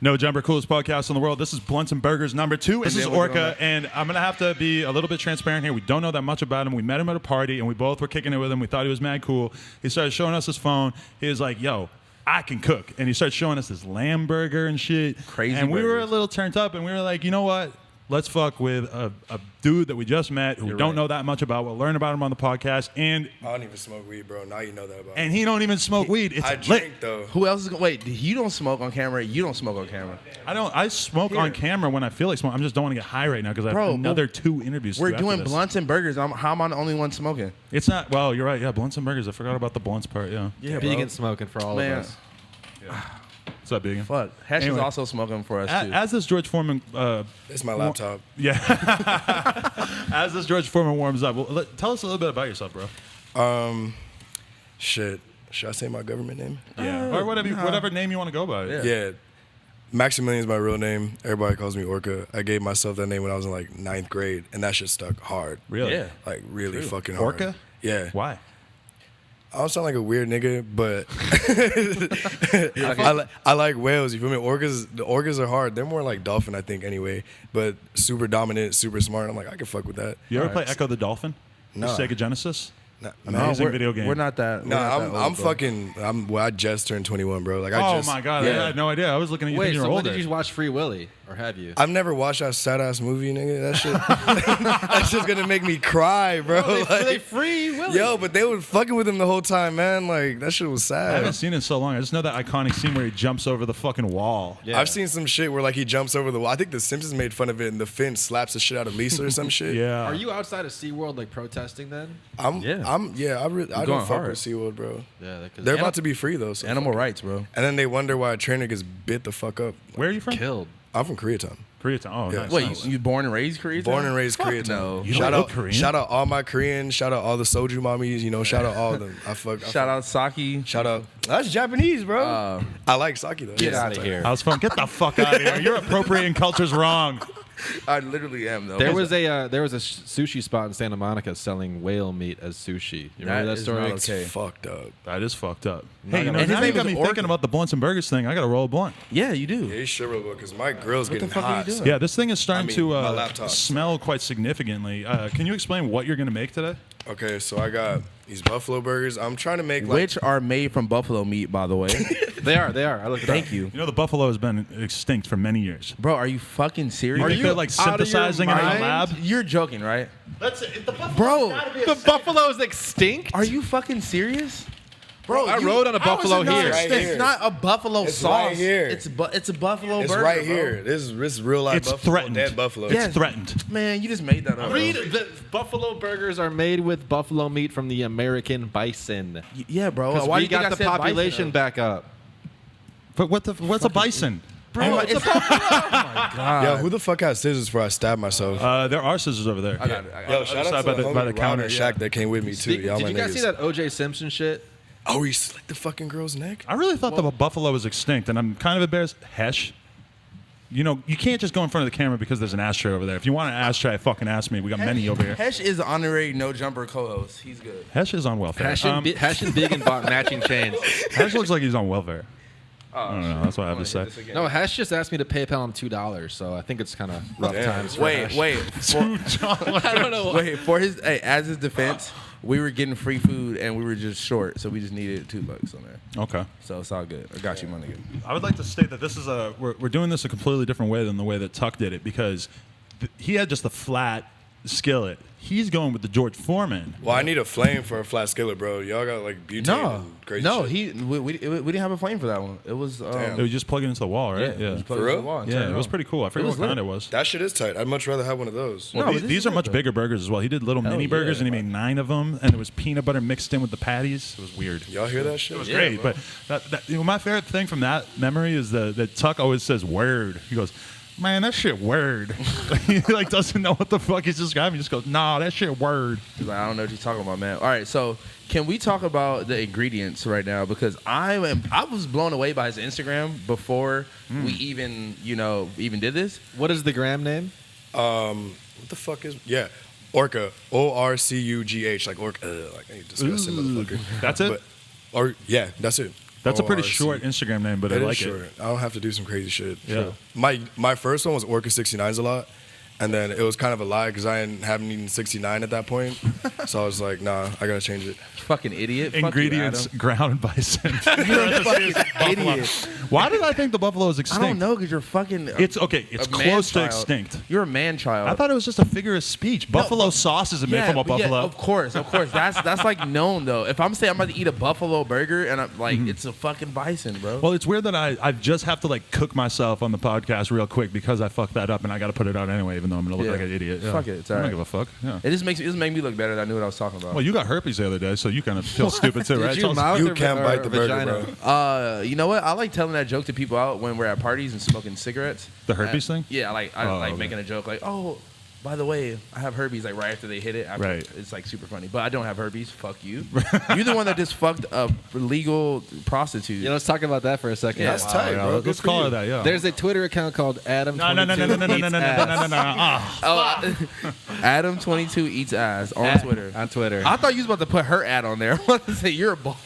No Jumper, coolest podcast in the world. This is Blunts and Burgers number 2. This is Orca, and I'm going to have to be a little bit transparent here. We don't know that much about him. We met him at a party, and we both were kicking it with him. We thought he was mad cool. He started showing us his phone. He was like, yo, I can cook. And he started showing us this lamb burger and shit. Crazy And we were a burgers. little turned up, and we were like, you know what? Let's fuck with a dude that we just met who we don't know that much about. We'll learn about him on the podcast. And I don't even smoke weed, bro. Now you know that about me. and he don't even smoke weed. It's I lit. drink, though. Who else is going? Wait, you don't smoke on camera. You don't smoke on camera. I smoke on camera when I feel like smoking. I just don't want to get high right now because I have Bro, another 2 interviews. We're to do doing after this. blunts and burgers. How am I the only one smoking? It's not. Well, you're right. Yeah, blunts and burgers. I forgot about the blunts part. Yeah. Yeah, Vegan smoking for all Man. of us. What's up, Vegan? Fuck. Hesh Anyway. is also smoking for us too. As this George Foreman, It's my laptop. yeah. As this George Foreman warms up, tell us a little bit about yourself, bro. Shit. Should I say my government name? Yeah. Or whatever name you want to go by. Yeah. Maximilian's my real name. Everybody calls me Orca. I gave myself that name when I was in like 9th grade, and that shit stuck hard. Really? Yeah. Like really fucking hard. Orca? Yeah. Why? I don't sound like a weird nigga, but I like whales. You feel me? The orcas are hard. They're more like dolphin, I think, anyway. But super dominant, super smart. I'm like, I can fuck with that. You ever play Echo the Dolphin? No. Sega Genesis? Nah, Amazing video game. We're not that. No, we're not that I'm old, bro. fucking. I just turned 21, bro. Like I Oh just. my god! Yeah. I had no idea. I was looking at you Wait, thinking so you were when older. did you watch Free Willy? Or have you? I've never watched that sad ass movie, nigga. That shit. That's just gonna make me cry, bro. Like, Free Willy. yo, but they were fucking with him the whole time, man. Like that shit was I haven't sad. seen it in so long. I just know that iconic scene where he jumps over the fucking wall. Yeah. I've seen some shit where like he jumps over the wall. I think The Simpsons made fun of it, and the Finn slaps the shit out of Lisa or some shit. Yeah. Are you outside of SeaWorld like protesting then? I going don't fuck hard. with SeaWorld, bro. Yeah, because They're about to be free though. So Animal rights, bro. And then they wonder why a trainer gets bit the fuck up. Where are you from? killed. I'm from Koreatown. Koreatown. Oh, Yeah. nice. Wait, nice. you born and raised Koreatown? Born and raised Fuck Koreatown. no. You Shout don't out, look Korean? shout out all my Koreans. Shout out all the soju mommies. You know, shout out all of them. Shout out Saki. Shout out. That's Japanese, bro. I like sake though. Get Yeah, out of here. I was fun. Get the fuck out of here. You're appropriating cultures wrong. I literally am though. There was a sushi spot in Santa Monica selling whale meat as sushi. You remember that is story? not It's okay. fucked up. That is fucked up. Hey, you know, And his now you name got is me Orca. thinking about the blunts and burgers thing. I got to roll a blunt. Yeah, you do. Yeah, you should roll because my grill's getting fuck are you hot. doing? son. Yeah, this thing is starting I mean, my to laptop. smell quite significantly. Can you explain what you're going to make today? Okay, so I got these buffalo burgers. I'm trying to make like Which are made from buffalo meat, by the way. They are. I looked it Thank up. you. You know, the buffalo has been extinct for many years. Bro, are you fucking serious? You think they're like out of your synthesizing it in a mind? lab? You're joking, right? That's it. The buffalo. Bro, The buffalo is extinct. are you fucking serious? Bro, I rode on a buffalo here. Right It's here. not a buffalo It's sauce. right here. It's a buffalo it's burger. right bro. here. This is real life It's buffalo. threatened. Dead buffalo. Yeah. It's threatened. Man, you just made that up. Read bro. the buffalo burgers are made with buffalo meat from the American bison. Yeah, bro. Because Why do we you think got I the said bison? population back up. But what's a bison? Bro, it's Yo, who the fuck has scissors before I stab myself? There are scissors over there. Yo, shout out to by the homie counter. Ron and Shaq that came with me too. Y'all Did my you guys niggas. see that O.J. Simpson shit? Oh, he slit the fucking girl's neck. I really thought the buffalo was extinct, and I'm kind of embarrassed. Hesh, you know, you can't just go in front of the camera because there's an ashtray over there. If you want an ashtray, fucking ask me. We got many over here. Hesh is the honorary no jumper co-host. He's good. Hesh is on welfare. Hash and Biggin bought matching chains. Hesh looks like he's on welfare. I don't know. That's what I have to say. No, Hash just asked me to PayPal him $2, so I think it's kind of rough Damn. times. For Hash. Wait. I don't know. Wait, for his as his defense, we were getting free food and we were just short, so we just needed $2 on there. Okay. So it's all good. I got you, my nigga. I would like to state that this is we're doing this a completely different way than the way that Tuck did it because he had just a flat skillet. He's going with the George Foreman. Well, I need a flame for a flat skillet, bro. Y'all got like butane and crazy shit. we didn't have a flame for that one. It was It was just plug it into the wall, right? it was plugged For into real? the wall and Yeah, turned it was on. pretty cool. I forget was what kind lit. it was. That shit is tight. I'd much rather have one of those. Well, No, but this these is are good, much though. bigger burgers as well. He did little mini yeah. burgers, and he made 9 of them, and there was peanut butter mixed in with the patties. It was weird. Y'all hear that shit? It was great, but my favorite thing from that memory is that Tuck always says "word." He goes, "Man, that shit word." He like doesn't know what the fuck he's describing. He just goes, "Nah, that shit word." He's like, I don't know what you're talking about, man. All right, so can we talk about the ingredients right now? Because I was blown away by his Instagram before we even did this. What is the gram name? What the fuck is? Yeah, Orca. ORCUGH. Like Orca. Like, hey, disgusting motherfucker. That's it? But, yeah, that's it. That's a pretty ORC. short Instagram name, but I It is like short. it. I don't have to do some crazy shit. Yeah. My first one was Orca 69s a lot. And then it was kind of a lie because haven't eaten 69 at that point. So I was like, nah, I gotta change it. Fucking idiot. Fuck you, Ingredients: Adam. ground bison. You're a fucking idiot. Why did I think the buffalo is I extinct? don't know because you're fucking. It's okay. It's a close to man-child. extinct. You're a man child. I thought it was just a figure of speech. Buffalo sauce isn't made from a but buffalo. of course. That's like known though. If I'm saying I'm about to eat a buffalo burger and I'm like, it's a fucking bison, bro. Well, it's weird that I just have to like cook myself on the podcast real quick because I fucked that up and I got to put it out anyway, even though I'm gonna look Yeah. like an idiot. Yeah. Fuck it, it's I don't alright. give a fuck. Yeah. It just makes me look better. That I knew what I was talking about. Well, you got herpes the other day, so you kind of feel stupid too, right? Did you Charles? mouth You or can't bite the burger, vagina? bro. You know what? I like telling that joke to people out when we're at parties and smoking cigarettes. The herpes thing? Yeah, I Oh, like okay. making a joke like, oh, by the way, I have herpes. Like right after they hit it, after, Right. It's like super funny. But I don't have herpes. Fuck you. You're the one that just fucked a legal prostitute. Yeah, let's talk about that for a second. Yeah. That's tight, Yeah, bro. let's Good for call you. her that. Yeah. There's a Twitter account called Adam. no. Ah. Adam 22 eats ass on Twitter. On Twitter. I thought you was about to put her ad on there. I was about to say you're a ball.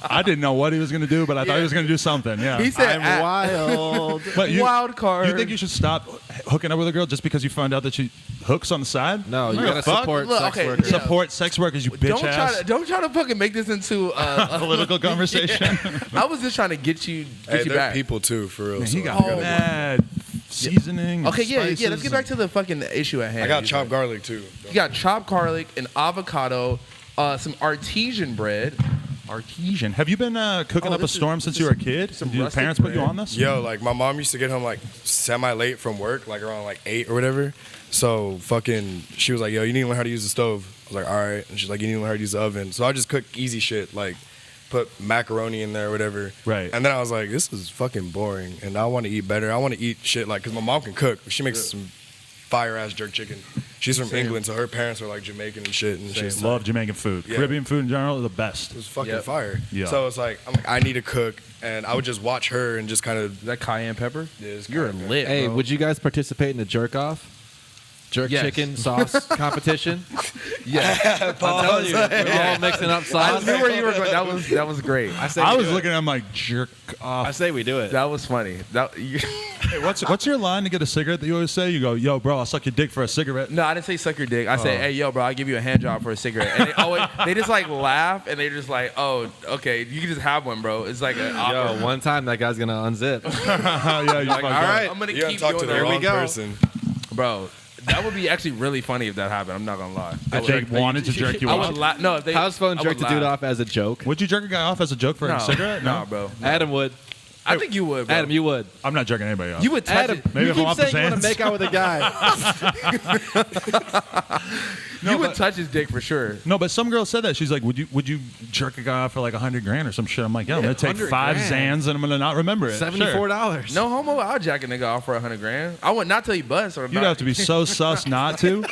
I didn't know what he was gonna do, but I thought Yeah. he was gonna do something. Yeah. He said I'm ad. wild. But Wild card. You think you should stop hooking up with a girl just because you found out that she hooks on the side? No, you What the gotta fuck? support Look, sex okay, workers. yeah. Support sex workers, you bitch ass. Don't try to fucking make this into a Political conversation. I was just trying to get you Hey, you they're back. people too, for real. Man, so he got I gotta- mad seasoning. Okay, and yeah. Let's spices get back to the fucking issue at hand. I got chopped garlic too. You got chopped garlic, an avocado, some artesian bread. Artesian. Have you been cooking Oh, up a this is- storm since this you were a is kid? some Did your rustic parents put you bread. on this? Yo, like my mom used to get home like semi late from work, like around like 8 or whatever. So fucking, she was like, "Yo, you need to learn how to use the stove." I was like, "All right," and she's like, "You need to learn how to use the oven." So I just cook easy shit, like put macaroni in there or whatever. Right. And then I was like, "This is fucking boring," and I want to eat better. I want to eat shit like, cause my mom can cook. She makes some fire ass jerk chicken. She's from England, so her parents are like Jamaican and shit. And she's Love Jamaican food. Yeah. Caribbean food in general are the best. It was fucking Yep. fire. Yeah. So it's like, I'm like, I need to cook, and I would just watch her and just kind of. Is that cayenne pepper? Yeah, it's You're cayenne lit. Hey, bro. would you guys participate in the jerk off? Jerk Yes. chicken sauce competition? Yeah. I'm telling you, we're all mixing up I sauce. knew where you were going. That was great. I say I we was do it. looking at him like jerk off. I say we do it. That was funny. Hey, what's your line to get a cigarette that you always say? You go, "Yo, bro, I'll suck your dick for a cigarette." No, I didn't say suck your dick. I said, hey, yo, bro, I'll give you a hand job for a cigarette. And they just like laugh and they're just like, oh, okay, you can just have one, bro. It's like an awkward. Yo, one time that guy's gonna unzip. Yeah, you Like, fucked all up. right, I'm gonna You keep gotta talk to doing the that, wrong go. person. bro. That would be actually really funny if that happened. I'm not gonna lie. If they wanted to jerk you I off. would laugh. No, if they House phone I jerked would the dude laugh. off as a joke. Would you jerk a guy off as a joke for No, a cigarette? no, bro. Adam would. I think you would, bro. Adam, you would. I'm not jerking anybody off. You would touch Adam, it. Maybe you if I'm keep off the saying you want to Xans. make out with a guy. You would touch his dick for sure. No, but some girl said that. She's like, would you jerk a guy off for like $100,000 or some shit? I'm like, yeah, I'm gonna take 100 5 grand. Xans and I'm gonna not remember it. $74. No homo, I'll jack a nigga off for $100,000. I would not tell you bust or Sure. You'd have to be so sus not to.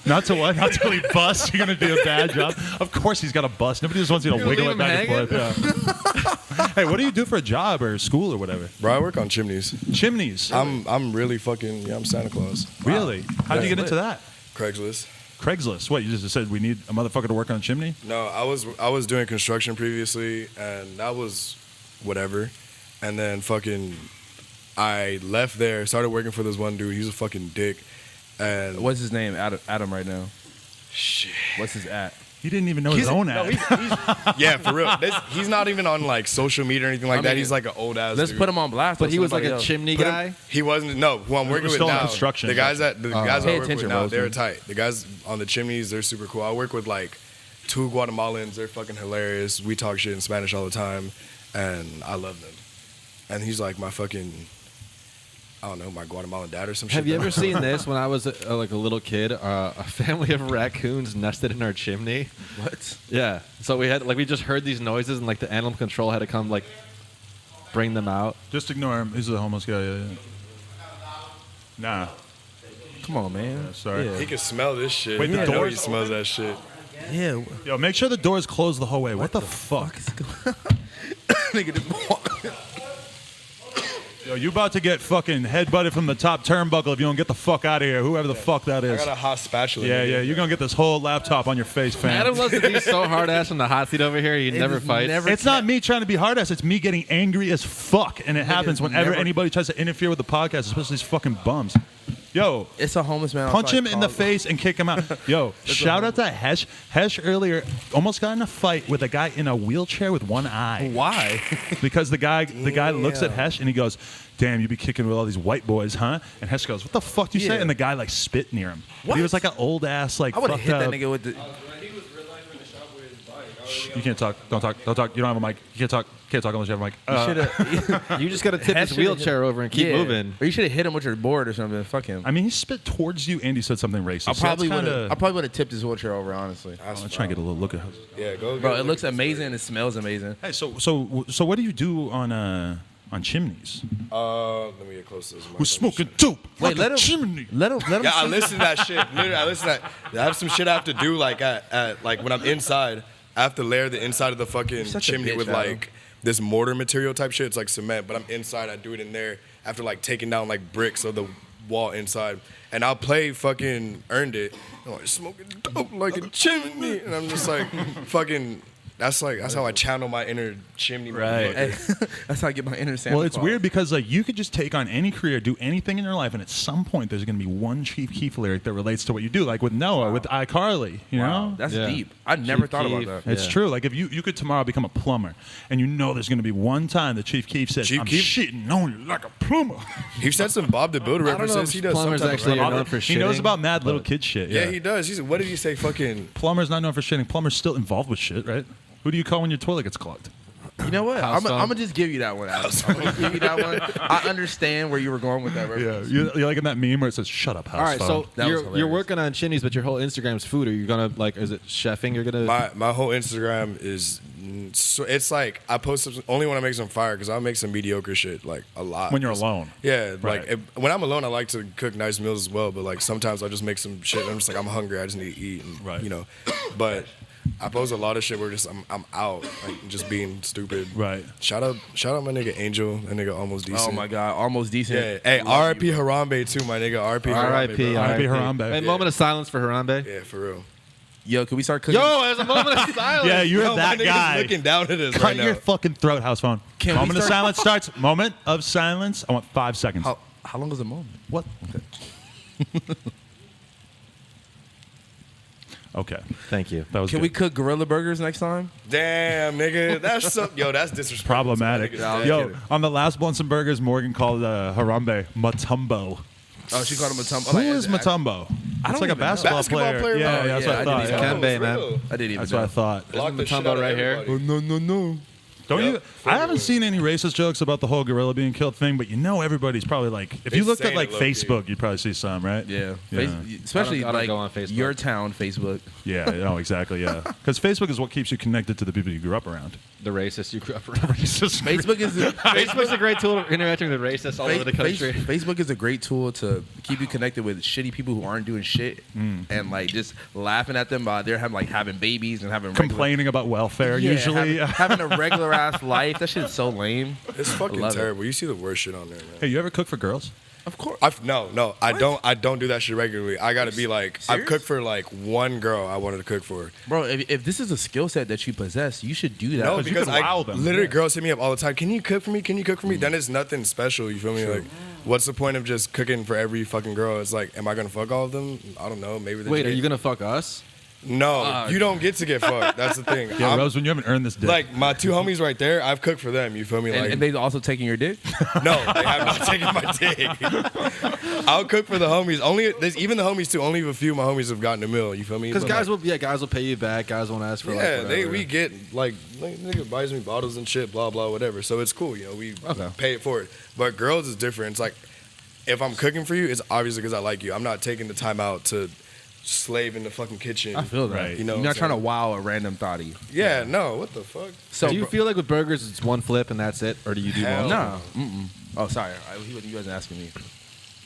Not to what? Not till he busts. You're gonna do a bad job. Of course he's got to bust. Nobody just wants you to You're wiggle leave it back him and forth. Yeah. Hey, what do you do for a job or school or whatever? Bro, I work on chimneys. Chimneys. I'm really fucking, I'm Santa Claus. Really? How'd you get into that? Craigslist. Craigslist. What? You just said we need a motherfucker to work on a chimney? No, I was doing construction previously, and that was whatever. And then fucking, I left there, started working for this one dude. He was a fucking dick. And What's his name? Adam right now. shit. What's his at? He didn't even know his own ad. Yeah, for real. He's not even on like social media or anything like I that. mean, He's like an old ass. Let's dude. put him on blast. But with he was like somebody a else. chimney Put him- guy. He wasn't. No, who I'm working with still in now. construction. The guys that I Pay work attention, with now, Rosen. they're tight. The guys on the chimneys, they're super cool. I work with like 2 Guatemalans. They're fucking hilarious. We talk shit in Spanish all the time, and I love them. And he's like my fucking, I don't know, my Guatemalan dad or some shit. Have you ever seen this? When I was like a little kid, a family of raccoons nested in our chimney. What? Yeah. So we just heard these noises, and like the animal control had to come like bring them out. Just ignore him. He's a homeless guy. Yeah. Nah. Come on, man. Sorry. Yeah. He can smell this shit. Wait, the I know door's he smells that shit. Yeah. Yo, make sure the door's closed the whole way. What the fuck? Nigga just walk. Yo, you about to get fucking headbutted from the top turnbuckle if you don't get the fuck out of here. Whoever the fuck that I is. got a hot spatula. Yeah, nigga. yeah. You're gonna get this whole laptop on your face, fam. Adam loves to be so hard ass on the hot seat over here. He never is fights. never- It's not me trying to be hard ass. It's me getting angry as fuck, and it happens whenever never- anybody tries to interfere with the podcast, especially these fucking bums. Yo, It's a homeless man. punch outside him in the called- face and kick him out. Yo, shout out to Hesh. Hesh earlier almost got in a fight with a guy in a wheelchair with one eye. Why? Because the guy looks at Hesh and he goes, "Damn, you be kicking with all these white boys, huh?" And Hesh goes, "What the fuck do you say?" Yeah. And the guy like spit near him. What? He was like an old ass like. I would have fucked hit that up- nigga with the. You can't talk. Don't talk. Don't talk. You don't have a mic. You can't talk. Can't talk unless you have a mic. You just got to tip Hesh his should've wheelchair over and keep Yeah. moving. Or you should have hit him with your board or something. Fuck him. I mean, he spit towards you and he said something racist. I So probably that's would kinda- have. I probably would have tipped his wheelchair over. Honestly, I'm trying to get a little look at. Yeah, go. bro, it looks amazing. It smells amazing. Hey, so what do you do on chimneys? Let me get close to this. We're smoking dope. Wait, like let a him. chimney. Let him. Yeah, I listen to that shit. Literally, I listen to that. I have some shit I have to do like at like when I'm inside. I have to layer the inside of the fucking such a chimney bitch, with Adam. like this mortar material type shit. It's like cement, but I'm inside. I do it in there after like taking down like bricks of the wall inside. And I'll play fucking Earned It. I'm like smoking dope like a chimney, and I'm just like fucking. That's how I channel my inner chimney. Right. motherfucker. That's how I get my inner Santa Well, it's Claus. weird because like you could just take on any career, do anything in your life, and at some point there's going to be one Chief Keef lyric that relates to what you do. Like with Noah, with iCarly, you know. That's Yeah. deep. I never Chief thought Keef. about that. It's Yeah. true. Like if you could tomorrow become a plumber, and you know there's going to be one time that Chief Keef says, Chief "I'm Keef? shitting on you like a plumber." He said some Bob the Builder I don't know references. if He does some plumbers type actually of are known for He knows shitting, about mad little but- kid shit. Yeah, he does. What did he say? Fucking. Plumber's not known for shitting. Plumber's still involved with shit, right? Who do you call when your toilet gets clogged? You know what? House I'm phone. gonna just give you that one. Alex. I'm gonna give you that one. I understand where you were going with that reference. You're like in that meme where it says "Shut up, house All right, phone." so That was you're hilarious. working on chimneys, but your whole Instagram's food. Are you gonna like? Is it chefing? You're gonna. My whole Instagram is so it's like I post only when I make some fire because I make some mediocre shit like a lot. when you're alone. Yeah, Right. like when I'm alone, I like to cook nice meals as well. But like sometimes I just make some shit. And I'm just like I'm hungry. I just need to eat. And, Right. You know, but I post a lot of shit where just I'm out like just being stupid. Right. Shout out my nigga Angel. That nigga almost decent. Oh my god, almost decent. Yeah. Hey, R.I.P. Harambe too, my nigga. R.I.P. R.I.P. bro. R.I.P. Harambe. A moment of silence for Harambe. Yeah, for real. Yo, can we start cooking? Yo, there's a moment of silence. Yeah, you're Yo, that my nigga's guy. looking down at us Cut right now. your fucking throat, house phone. Can we Moment of start- silence starts. Moment of silence. I want 5 seconds. How long is the moment? What? Okay. Thank you. That was Can good. we cook gorilla burgers next time? Damn, nigga. That's that's disrespectful. Problematic. Niggas dead. Yo, on the last Blunts and Burgers, Morgan called Harambe Matumbo. Oh, she called him a tump. Who is Matumbo? It's like a even know. basketball player. Yeah, Oh, that's yeah, what I I thought. didn't yeah. even Kembe, man. I didn't even That's know. what I thought. Block the Matumbo shit out of right here? everybody. No. Don't Yep. you? I haven't seen any racist jokes about the whole gorilla being killed thing, but you know everybody's probably like, if you They looked at saying like it low-key. Facebook, you'd probably see some, right? Yeah. Yeah. Especially I don't like go on Facebook. your town Facebook. Yeah, no, exactly, yeah. Because Facebook is what keeps you connected to the people you grew up around. The racist you grew up around. Facebook is Facebook's a great tool for interacting with racists all over the country. Facebook is a great tool to keep you connected with shitty people who aren't doing shit and like just laughing at them while they're having babies and having Complaining about welfare, usually. having a regular ass life. That shit's so lame. It's fucking Love it. terrible. You see the worst shit on there, man. Hey, you ever cook for girls? Of course. No, I don't do that shit regularly. I gotta be like, I've Serious? cooked for like one girl I wanted to cook for. Bro, if this is a skill set that you possess, you should do that. No, you because can wow them. literally girls hit me up all the time. Can you cook for me? Can you cook for me? Then it's nothing special. You feel me? Like, what's the point of just cooking for every fucking girl? It's like, am I gonna fuck all of them? I don't know. Maybe. Wait, are you gonna fuck us? No, you don't get to get fucked. That's the thing. Yeah, I'm- Rose, when you haven't earned this dick. like my two homies right there, I've cooked for them. You feel me? Like, and they also taking your dick? no, they have not taken my dick. I'll cook for the homies. Even the homies too. Only a few of my homies have gotten a meal. You feel me? Because But, guys like, will pay you back. Guys won't ask for like yeah, whatever. we get like nigga buys me bottles and shit, blah blah whatever. So it's cool. You know, we Okay. pay it for it. But girls is different. It's like if I'm cooking for you, it's obviously because I like you. I'm not taking the time out to slave in the fucking kitchen. I feel that. Right. You know, You're not so- trying to wow a random thottie. Yeah, no, what the fuck? So do you bro- feel like with burgers it's one flip and that's it, or do you do Hell more? No. Mm-mm. Oh, sorry. You wasn't asking me.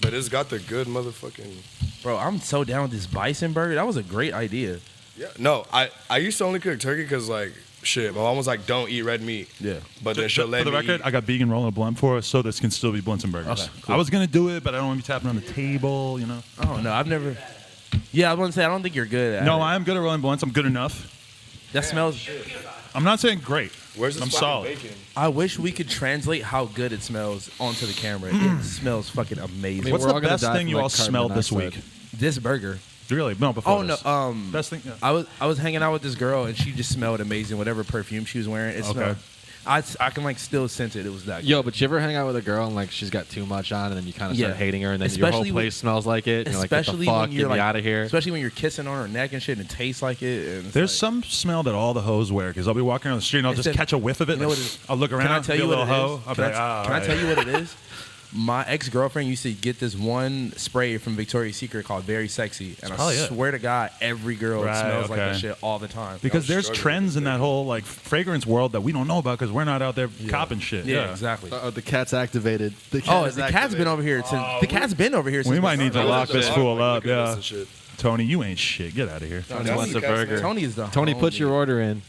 But it's got the good motherfucking. Bro, I'm so down with this bison burger. That was a great idea. Yeah, no, I used to only cook turkey because like shit. My mom was like, don't eat red meat. Yeah. But then she'll let For the me record, eat. I got vegan rolling a blunt for us, so this can still be blunts and burgers. Okay, I was gonna do it, but I don't want to be tapping on the table. You know. Oh no, I've never. Yeah, I was gonna say I don't think you're good at No, it. I am good at rolling blunts. I'm good enough. That smells. I'm not saying great. Where's this I'm fucking solid. bacon? I wish we could translate how good it smells onto the camera. It smells fucking amazing. mean, What's we're the all gonna best die thing from, you like, all carbon smelled this monoxide. week? This burger. Really? No, before Oh no. this. Best thing. Yeah. I was hanging out with this girl and she just smelled amazing. Whatever perfume she was wearing, it Okay. smelled. I can like still sense it. It was that good. Yo, but you ever hang out with a girl and like she's got too much on, and then you kind of Yeah. start hating her, and then your whole Especially when- place smells like it. And you're like, get the Especially fuck, when you're get me like out of here. Especially when you're kissing on her neck and shit and it tastes like it. And it's There's like, some smell that all the hoes wear because I'll be walking around the street and I'll It's just a- catch a whiff of it. you know like, what it is? I'll look around. Can I tell be you a what little it hoe. is? I'll be Can like, ah, I all right. tell you what it is? My ex-girlfriend used to get this one spray from Victoria's Secret called Very Sexy, and I probably it. swear to God, every girl Right, smells like that okay. shit all the time. Because there's struggling trends with in that whole like fragrance world that we don't know about because we're not out there copping shit. yeah, exactly. Oh, the cat's activated. The Oh, the cat's been over here. The cat's been over here. Since We might need to Tony's lock a this dog, fool like, up. looking at us Yeah, and shit. Tony, you ain't shit. Get out of here. Tony Tony's wants the a cat's burger. name. Tony is the Tony, put homie. your order in.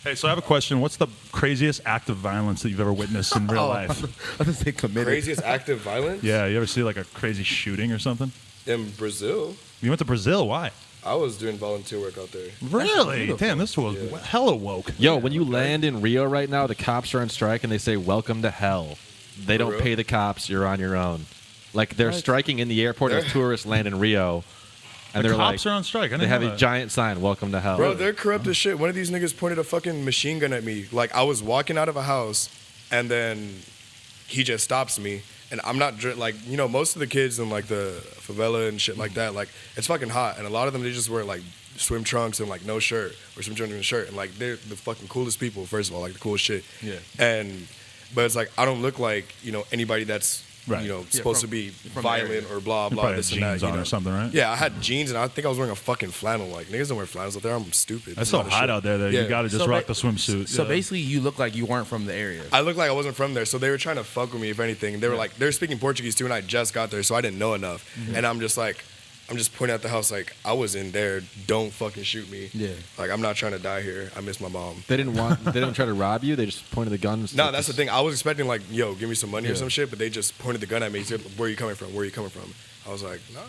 Hey, so I have a question. What's the craziest act of violence that you've ever witnessed in real life? I was say committed. Craziest act of violence? Yeah, you ever see like a crazy shooting or something? In Brazil, You went to Brazil. Why? I was doing volunteer work out there. Really? beautiful. Damn, this fool Yeah. hella woke. Yo, when you land in Rio right now, the cops are on strike and they say, "Welcome to hell." They don't real? pay the cops. You're on your own. Like they're striking in the airport as They're- tourists land in Rio, and The they're cops like, are on strike. I didn't they have know a that. giant sign, "Welcome to hell." Bro, they're corrupt as shit. One of these niggas pointed a fucking machine gun at me. Like, I was walking out of a house, and then he just stops me. And I'm not, like, you know, most of the kids in, like, the favela and shit like that, like, it's fucking hot. And a lot of them, they just wear, like, swim trunks and, like, no shirt. Or swim trunks and a shirt. And, like, they're the fucking coolest people, first of all. Like, the coolest shit. Yeah. But it's like, I don't look like, you know, anybody that's, Right. you know, Yeah, supposed from- to be from the area. violent or blah, You blah, probably had this and that. jeans You on know? or something, right? Yeah, I had jeans, and I think I was wearing a fucking flannel. Like, niggas don't wear flannels out there. I'm stupid. It's so Not a hot shit. out there that Yeah. you got to just So rock ba- the swimsuit. So yeah. basically, you look like you weren't from the area. I looked like I wasn't from there, so they were trying to fuck with me, if anything. They were like, they were speaking Portuguese too, and I just got there, so I didn't know enough. Mm-hmm. And I'm just pointing at the house like, I was in there. Don't fucking shoot me. Yeah. Like, I'm not trying to die here. I miss my mom. They didn't try to rob you. They just pointed the guns. No, that's the thing. I was expecting like, yo, give me some money or Yeah. some shit, but they just pointed the gun at me. He said, where are you coming from? Where are you coming from? I was like, nah.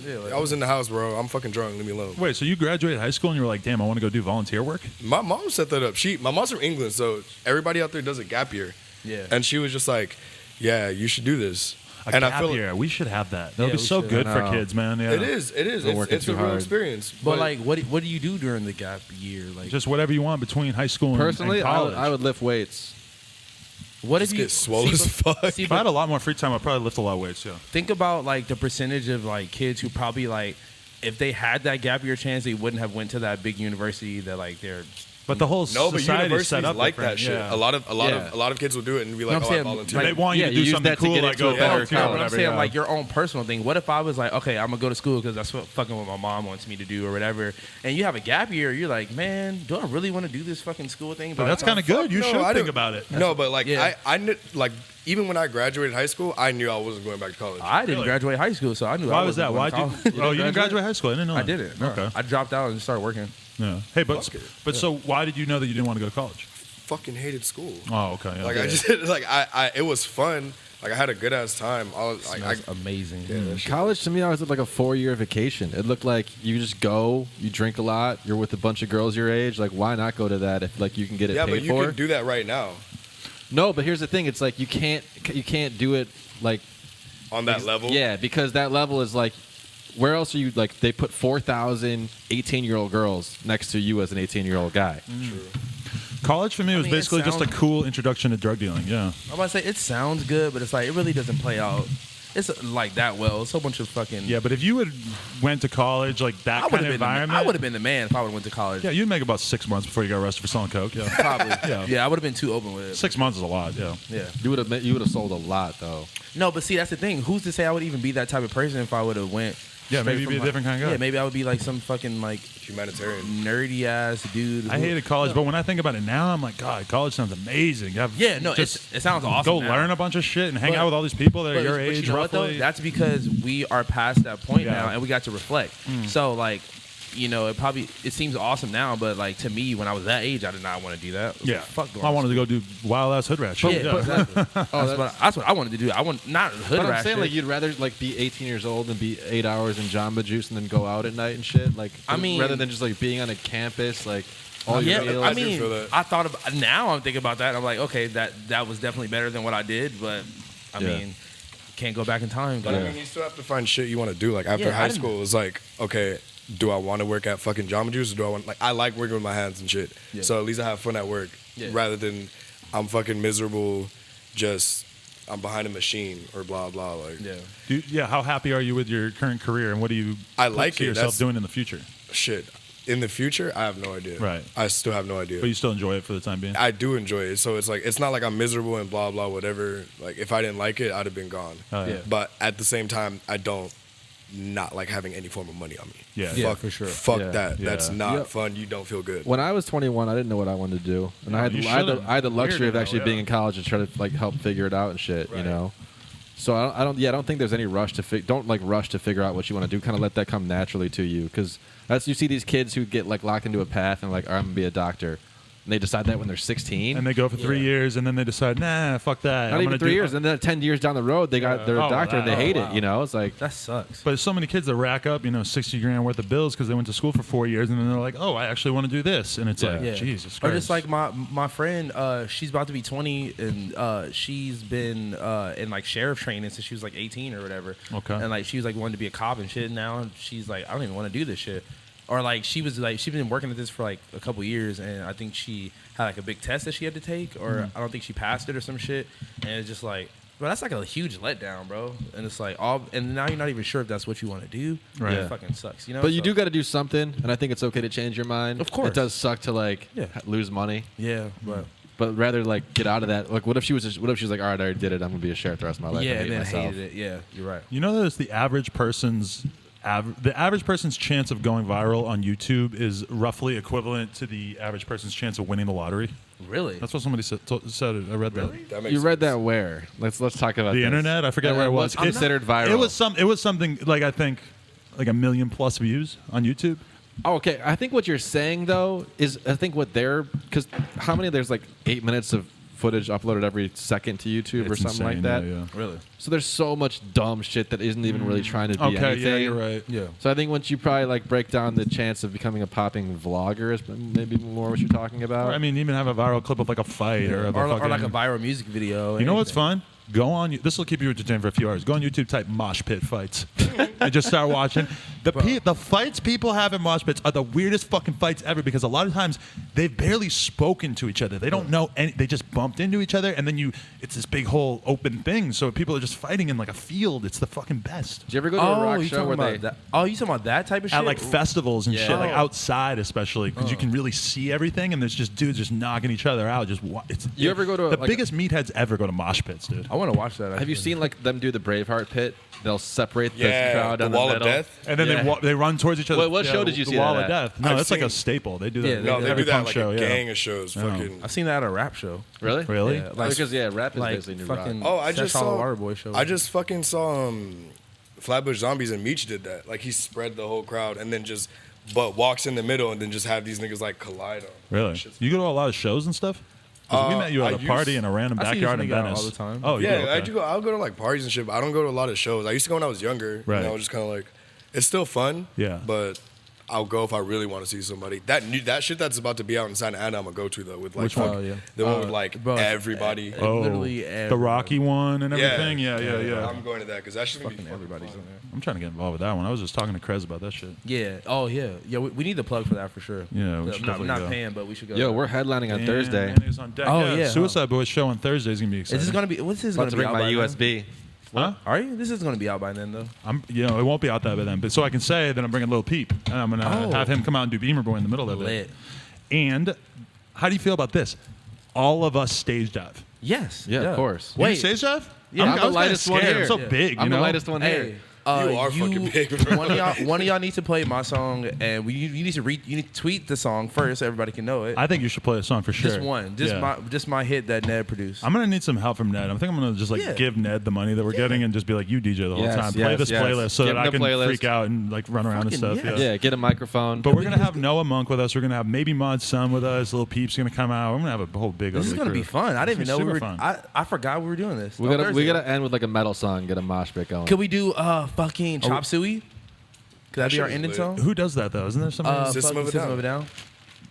Yeah, like- I was in the house, bro. I'm fucking drunk. Leave me alone. Wait, so you graduated high school and you were like, damn, I want to go do volunteer work? My mom set that up. My mom's from England, so everybody out there does a gap year. Yeah. And she was just like, yeah, you should do this. A and gap I feel year. We should have that. That would Yeah, be we so should. good I for know. kids, man. Yeah. It is. We're working It's too a real hard. experience. But like, what do you do during the gap year? Like, Just whatever you want between high school and, Personally, and I college. would, I would lift weights. what if just you get swole see, as fuck. see, if I had a lot more free time, I'd probably lift a lot of weights. Yeah. think about like the percentage of like kids who probably like, if they had that gap year chance, they wouldn't have went to that big university that like they're. But the whole No, but society universities set up like different. that shit. Yeah. A lot of Yeah. kids will do it and be No, like, I'm oh, saying, I volunteer. like, They want you yeah, to do use something that to cool, get like into go a better volunteer No, or but I'm whatever. saying yeah. like your own personal thing. What if I was like, okay, I'm gonna go to school because that's what fucking what my mom wants me to do or whatever, and you have a gap year, you're like, man, do I really want to do this fucking school thing? But that's kind of good. You no, should I think don't- about it. No, but like Yeah. I knew, like even when I graduated high school, I knew I wasn't going back to college. I didn't Really? graduate high school, so I knew. Why I was that? wasn't Why going did to you? college. Oh, you didn't graduate high school. I didn't know. I that. didn't. No. Okay. I dropped out and started working. Yeah. Hey, but Fuck it. but so why did you know that you didn't want to go to college? Fucking hated school. Oh, okay. Yeah. Like I just like I it was fun. Like I had a good ass time. I was like, Smells amazing. yeah, that shit. College to me, I was like a 4-year vacation. It looked like you just go, you drink a lot, you're with a bunch of girls your age. Like, why not go to that if like you can get it Yeah, paid but you for? can do that right now No, but here's the thing: it's like you can't do it like on that level. Yeah, because that level is like, where else are you? Like, they put 4,000 18-year-old girls next to you as an 18-year-old guy. True. College for me was mean, it basically just a sounds- cool introduction to drug dealing. Yeah. I'm about to say it sounds good, but it's like it really doesn't play out. It's like that well. It's a whole bunch of fucking. Yeah, but if you had went to college like that I would kind have of been. environment, I would have been the man if I would have went to college. Yeah, you'd make about 6 months before you got arrested for selling coke. Yeah. Probably. Yeah, I would have been too open with it. 6 months is a lot. Yeah. Yeah. You would have sold a lot though. No, but see, that's the thing. Who's to say I would even be that type of person if I would have went? Yeah, straight maybe you'd from, be a like- different kind of guy. Yeah, maybe I would be like some fucking like Humanitarian. nerdy ass dude. I hated college, but when I think about it now, I'm like, God, college sounds amazing. You have- Yeah, no, just it sounds awesome. go now. learn a bunch of shit and hang But- out with all these people that are your but age, you know what, though? roughly. That's because we are past that point Yeah. now, and we got to reflect. So like, you know, it seems awesome now, but like to me, when I was that age, I did not want to do that. I was Yeah, like, fuck. going I wanted to go do wild ass hood rat shit. Yeah, exactly. That's what I wanted to do. I want not hood But I'm rat saying shit. like you'd rather like be 18 years old and be 8 hours in Jamba Juice and then go out at night and shit. Like, I mean- rather than just like being on a campus, like all yeah, your meals. I do mean, feel that. I thought about now. I'm thinking about that. And I'm like, okay, that was definitely better than what I did, but I Yeah. mean, can't go back in time. But I mean, you still have to find shit you want to do. Like after Yeah, I high didn't- school, it's like, okay, do I want to work at fucking Jamba Juice or do I want I like working with my hands and shit. Yeah. So at least I have fun at work Yeah. rather than I'm fucking miserable. Just I'm behind a machine or blah blah. Like yeah. How happy are you with your current career, and what do you I like see it. yourself That's- doing in the future? shit. In the future, I have no idea. Right. I still have no idea. But you still enjoy it for the time being. I do enjoy it. So it's like it's not like I'm miserable and blah blah whatever. Like if I didn't like it, I'd have been gone. Oh, yeah. Yeah. But at the same time, I don't not like having any form of money on me. Yeah. Fuck, Yeah, for sure. Fuck Yeah. that. That's Yeah. not Yep. fun. You don't feel good. When I was 21, I didn't know what I wanted to do, and I had you I had, the, shouldn't. I had the luxury Weird of actually though, being yeah. in college and try to like help figure it out and shit. You Right. know. So I don't think there's any rush to don't like rush to figure out what you want to do. Kind of let that come naturally to you, because that's you see these kids who get like locked into a path and like I'm gonna be a doctor, and they decide that when they're 16. And they go for 3 years, and then they decide, nah, fuck that. not I'm even gonna 3 do- years, and then 10 years down the road, they're a Oh, doctor and they wow. hate Wow. it. You know, it's like That sucks. But there's so many kids that rack up, $60,000 worth of bills because they went to school for 4 years, and then they're like, oh, I actually want to do this, and it's like, Yeah. Jesus Or Christ. just like my friend, she's about to be 20, and she's been in like sheriff training since she was like 18 or whatever. Okay. And like she was like wanting to be a cop and shit. Now and she's like, I don't even want to do this shit. Or like she's been working at this for like a couple years, and I think she had like a big test that she had to take, or I don't think she passed it or some shit. And it's just like, bro, that's like a huge letdown, bro. And it's like and now you're not even sure if that's what you want to do. Right. It fucking sucks, you know. But you So- do got to do something, and I think it's okay to change your mind. Of course. it does suck to like Yeah. lose money, Yeah, but. but rather like get out of that. Like, what if she was like, all right, I already did it. I'm gonna be a sheriff the rest of my life. Yeah, I hate and then myself. hated it. Yeah, you're right. You know that it's the average person's chance of going viral on YouTube is roughly equivalent to the average person's chance of winning the lottery. Really? That's what somebody said. I read that. That makes You read sense. that where? Let's talk about The this. internet. I forget Yeah, where it was. considered viral. It was something like I think like 1 million plus views on YouTube. Oh, okay, I think what you're saying though is I think what they're because how many there's like 8 minutes of footage uploaded every second to YouTube or It's something like insane, that. yeah. Really? So there's so much dumb shit that isn't even really trying to be Okay, anything. yeah, you're right. Yeah. So I think once you probably like break down the chance of becoming a popping vlogger is maybe more what you're talking about. I mean, even have a viral clip of like a fight or, of Or a like a fucking- viral music video. You know what's fun? Go on. This will keep you entertained for a few hours. Go on YouTube, type mosh pit fights, and just start watching. The fights people have in mosh pits are the weirdest fucking fights ever because a lot of times they've barely spoken to each other. They don't know any. They just bumped into each other, and then it's this big whole open thing. So people are just fighting in like a field. It's the fucking best. Did you ever go to a rock you show talking where about they? that? Oh, you talking about that type of shit? At like festivals and Yeah. shit, like Oh. outside especially, because you can really see everything, and there's just dudes just knocking each other out. You ever go to the like biggest meatheads ever go to mosh pits, dude. I want to watch that. Have you seen like them do the Braveheart pit? They'll separate the Yeah, crowd the down wall the of middle. death. And then Yeah. they run towards each other. What show did you the see Wall that of at? Death. No, I've that's like a seen- staple. They do that. Yeah, No, they every do that punk like show. a yeah. gang of shows. I know. Fucking. I've seen that at a rap show. Really? Really? Yeah, like Because yeah, rap is like basically new rock. fucking. Oh, I just Sexual saw. Waterboy show. I just fucking saw Flatbush Zombies and Meech did that. Like he spread the whole crowd and then but walks in the middle and then just have these niggas like collide on. Really? Shit's- You go to a lot of shows and stuff? 'Cause we met you at I a party used- in a random I see you backyard in sneak out Venice all the time. Oh, Yeah, okay. I do go. I'll go to like parties and shit, but I don't go to a lot of shows. I used to go when I was younger. Right. You know, just kind of like, it's still fun. Yeah. But I'll go if I really want to see somebody. That shit that's about to be out in Santa Ana, I'm gonna go to though with like Which one? fuck- Oh, yeah. the one with like bro, everybody. Oh, literally the everyone. Rocky one and everything? Yeah. I'm going to that because that shit's gonna be Fucking fucking everybody's fun. in there. I'm trying to get involved with that one. I was just talking to Krez about that shit. Yeah. Oh yeah. Yeah. We need the plug for that for sure. Yeah, we So should I'm definitely not go. paying, but we should go. Yo, we're headlining on Thursday. And he's on deck. Oh, yeah. yeah, Suicide Boys show on Thursday is going to be exciting. Is this gonna be? What's this About gonna to be bring out my by then? USB. Huh? Are you? This is gonna be out by then though. It won't be out that by then. But so I can say that I'm bringing Lil Peep. And I'm going to Oh. have him come out and do Beamer Boy in the middle of Lit. it. And how do you feel about this? All of us stage dive. Yes. Yeah, of course. You Wait. stage dive? Yeah, I I'm was the kinda lightest one scared. here. I'm so Yeah. big, you I'm know? the lightest one here. Hey. You are fucking big, bro. One of y'all needs to play my song, and you need to tweet the song first so everybody can know it. I think you should play a song for sure. Just one, Yeah. just my hit that Ned produced. I'm gonna need some help from Ned. I think I'm gonna just Yeah. give Ned the money that we're getting and just be like, you DJ the whole Yes, time. Play yes, this yes. playlist so Give that him I the can playlist. freak out and like run around and Fucking stuff. yes. Yeah. Yeah, get a microphone. But we're gonna have Noah Monk with us. We're gonna have maybe Mod's son with us. Little Peep's gonna come out. We're gonna have a whole big. This is ugly gonna crew. be fun. I didn't even It's know we super were. fun. I forgot we were doing this. we on gotta Thursday. end with like a metal song. Get a mosh pit going. Could we do fucking Chop Suey? Could that be our shit is ending lit. song? Who does that though? Isn't there somebody? System of a System Down. of a Down.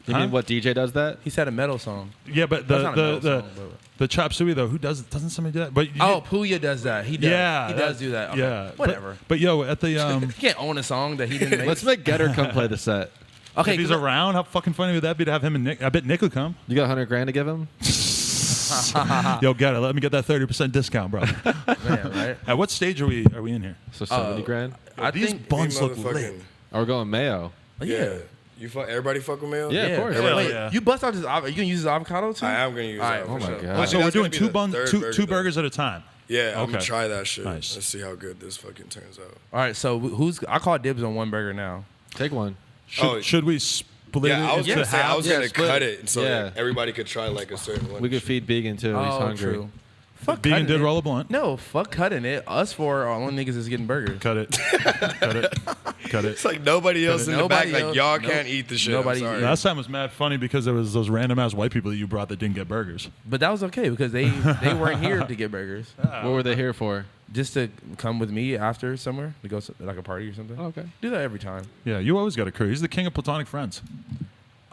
You mean Huh? what DJ does that? He said a metal song. Yeah, but That's not a metal the song, but- the chop suey though. Who does? Doesn't somebody do that? But Oh, Puya does that. He does. yeah, he does do that. Okay. Yeah, whatever. But yo, at the He can't own a song that he didn't make. Let's make Getter come play the set. Okay, if he's 'cause around, how fucking funny would that be to have him and Nick? I bet Nick would come. You got $100,000 to give him? Yo, get it. Let me get that 30% discount, bro. man, right? At what stage are we in here? So $70,000. I These think. buns look Motherfucking- lit. Are we going Mayo? Yeah. Everybody fuck with Mayo? Yeah, of course. Hell Wait, yeah. you bust out this. You gonna use this avocado too? I am gonna use All that. right. for Oh my sure. God. I So think we're that's doing gonna be two the buns, third two burger, burgers at a time. Yeah, I'm Okay. gonna try that shit. Nice. Let's see how good this fucking turns out. All right. So who's? I call dibs on one burger now. Take one. Should we split Yeah, I was it gonna into say I halves? was Yeah, gonna split cut it. it so Yeah. that everybody could try like a certain one. We could feed Began too. He's hungry. True. Fuck Vegan cutting did it. roll a blunt. No, fuck cutting it. Us four are only niggas that's getting burgers. Cut it. Cut it. Cut it. It's like nobody else in the back. Nobody Like else- y'all nope. can't eat the shit. Nobody- I'm sorry. Last time was mad funny because there was those random ass white people that you brought that didn't get burgers. But that was okay because they weren't here to get burgers. What were they here for? Just to come with me after somewhere to go to like a party or something. Okay. Do that every time. Yeah, you always got a crew. He's the king of platonic friends,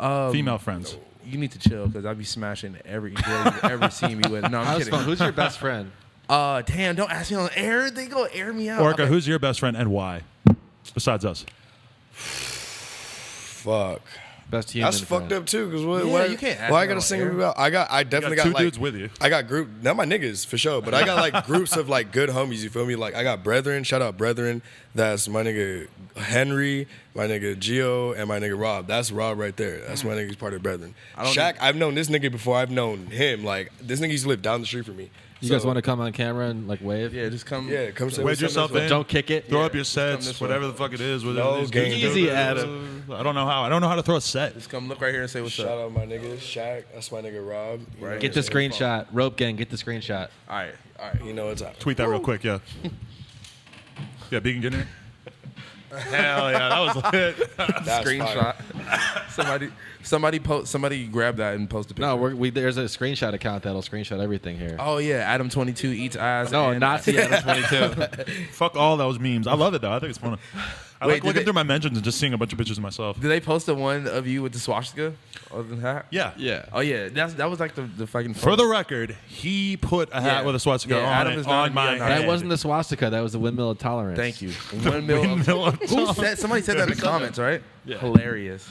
female friends. You need to chill because I'd be smashing every girl you ever see me with. No, I'm How's kidding. fun? Who's your best friend? Damn, don't ask me on air. They go air me out. Orca, Okay. who's your best friend and why? Besides us. Fuck. Best human That's friend. fucked up too. Cause what? Yeah, why, you can't ask why I me gotta on sing air. about? I definitely got got two like dudes with you. I got group. Not my niggas for sure, but I got like groups of like good homies. You feel me? Like I got brethren. Shout out brethren. That's my nigga Henry, my nigga Gio, and my nigga Rob. That's Rob right there. That's my nigga's part of brethren. Shaq, I've known this nigga before. I've known him. Like this nigga used to live down the street from me. You guys want to come on camera and like wave? Yeah, just come. Yeah, come say Wedge what's up yourself this way. in. Don't kick it. Throw up your this sets, way. whatever the fuck it is. No These game. dudes do Easy, it. Adam. I don't know how. I don't know how to throw a set. Just come look right here and say what's Shout up. out my nigga Shaq. That's my nigga Rob. You know, Get the screenshot. Rope gang, get the screenshot. All right, all right. You know what's up. Tweet that real quick, yeah. Yeah, Beacon, get in here. Hell yeah, that was lit. That's Screenshot. fire. Somebody grab that and post a picture. No, there's a screenshot account that'll screenshot everything here. Oh yeah, Adam 22 eats ass. No, and- not Seattle 22. Fuck all those memes. I love it though. I think it's fun. I Wait, like did looking they- through my mentions and just seeing a bunch of pictures of myself. Did they post the one of you with the swastika other than hat? Yeah. Yeah. Oh yeah, that was like the fucking. For the record, he put a hat Yeah. with a swastika Yeah, on Adam it is not on my me, I'm not head. That wasn't the swastika. That was the windmill of tolerance. Thank you. Windmill. Windmill of Who said? Somebody said that in the Who said that? comments, right? Hilarious.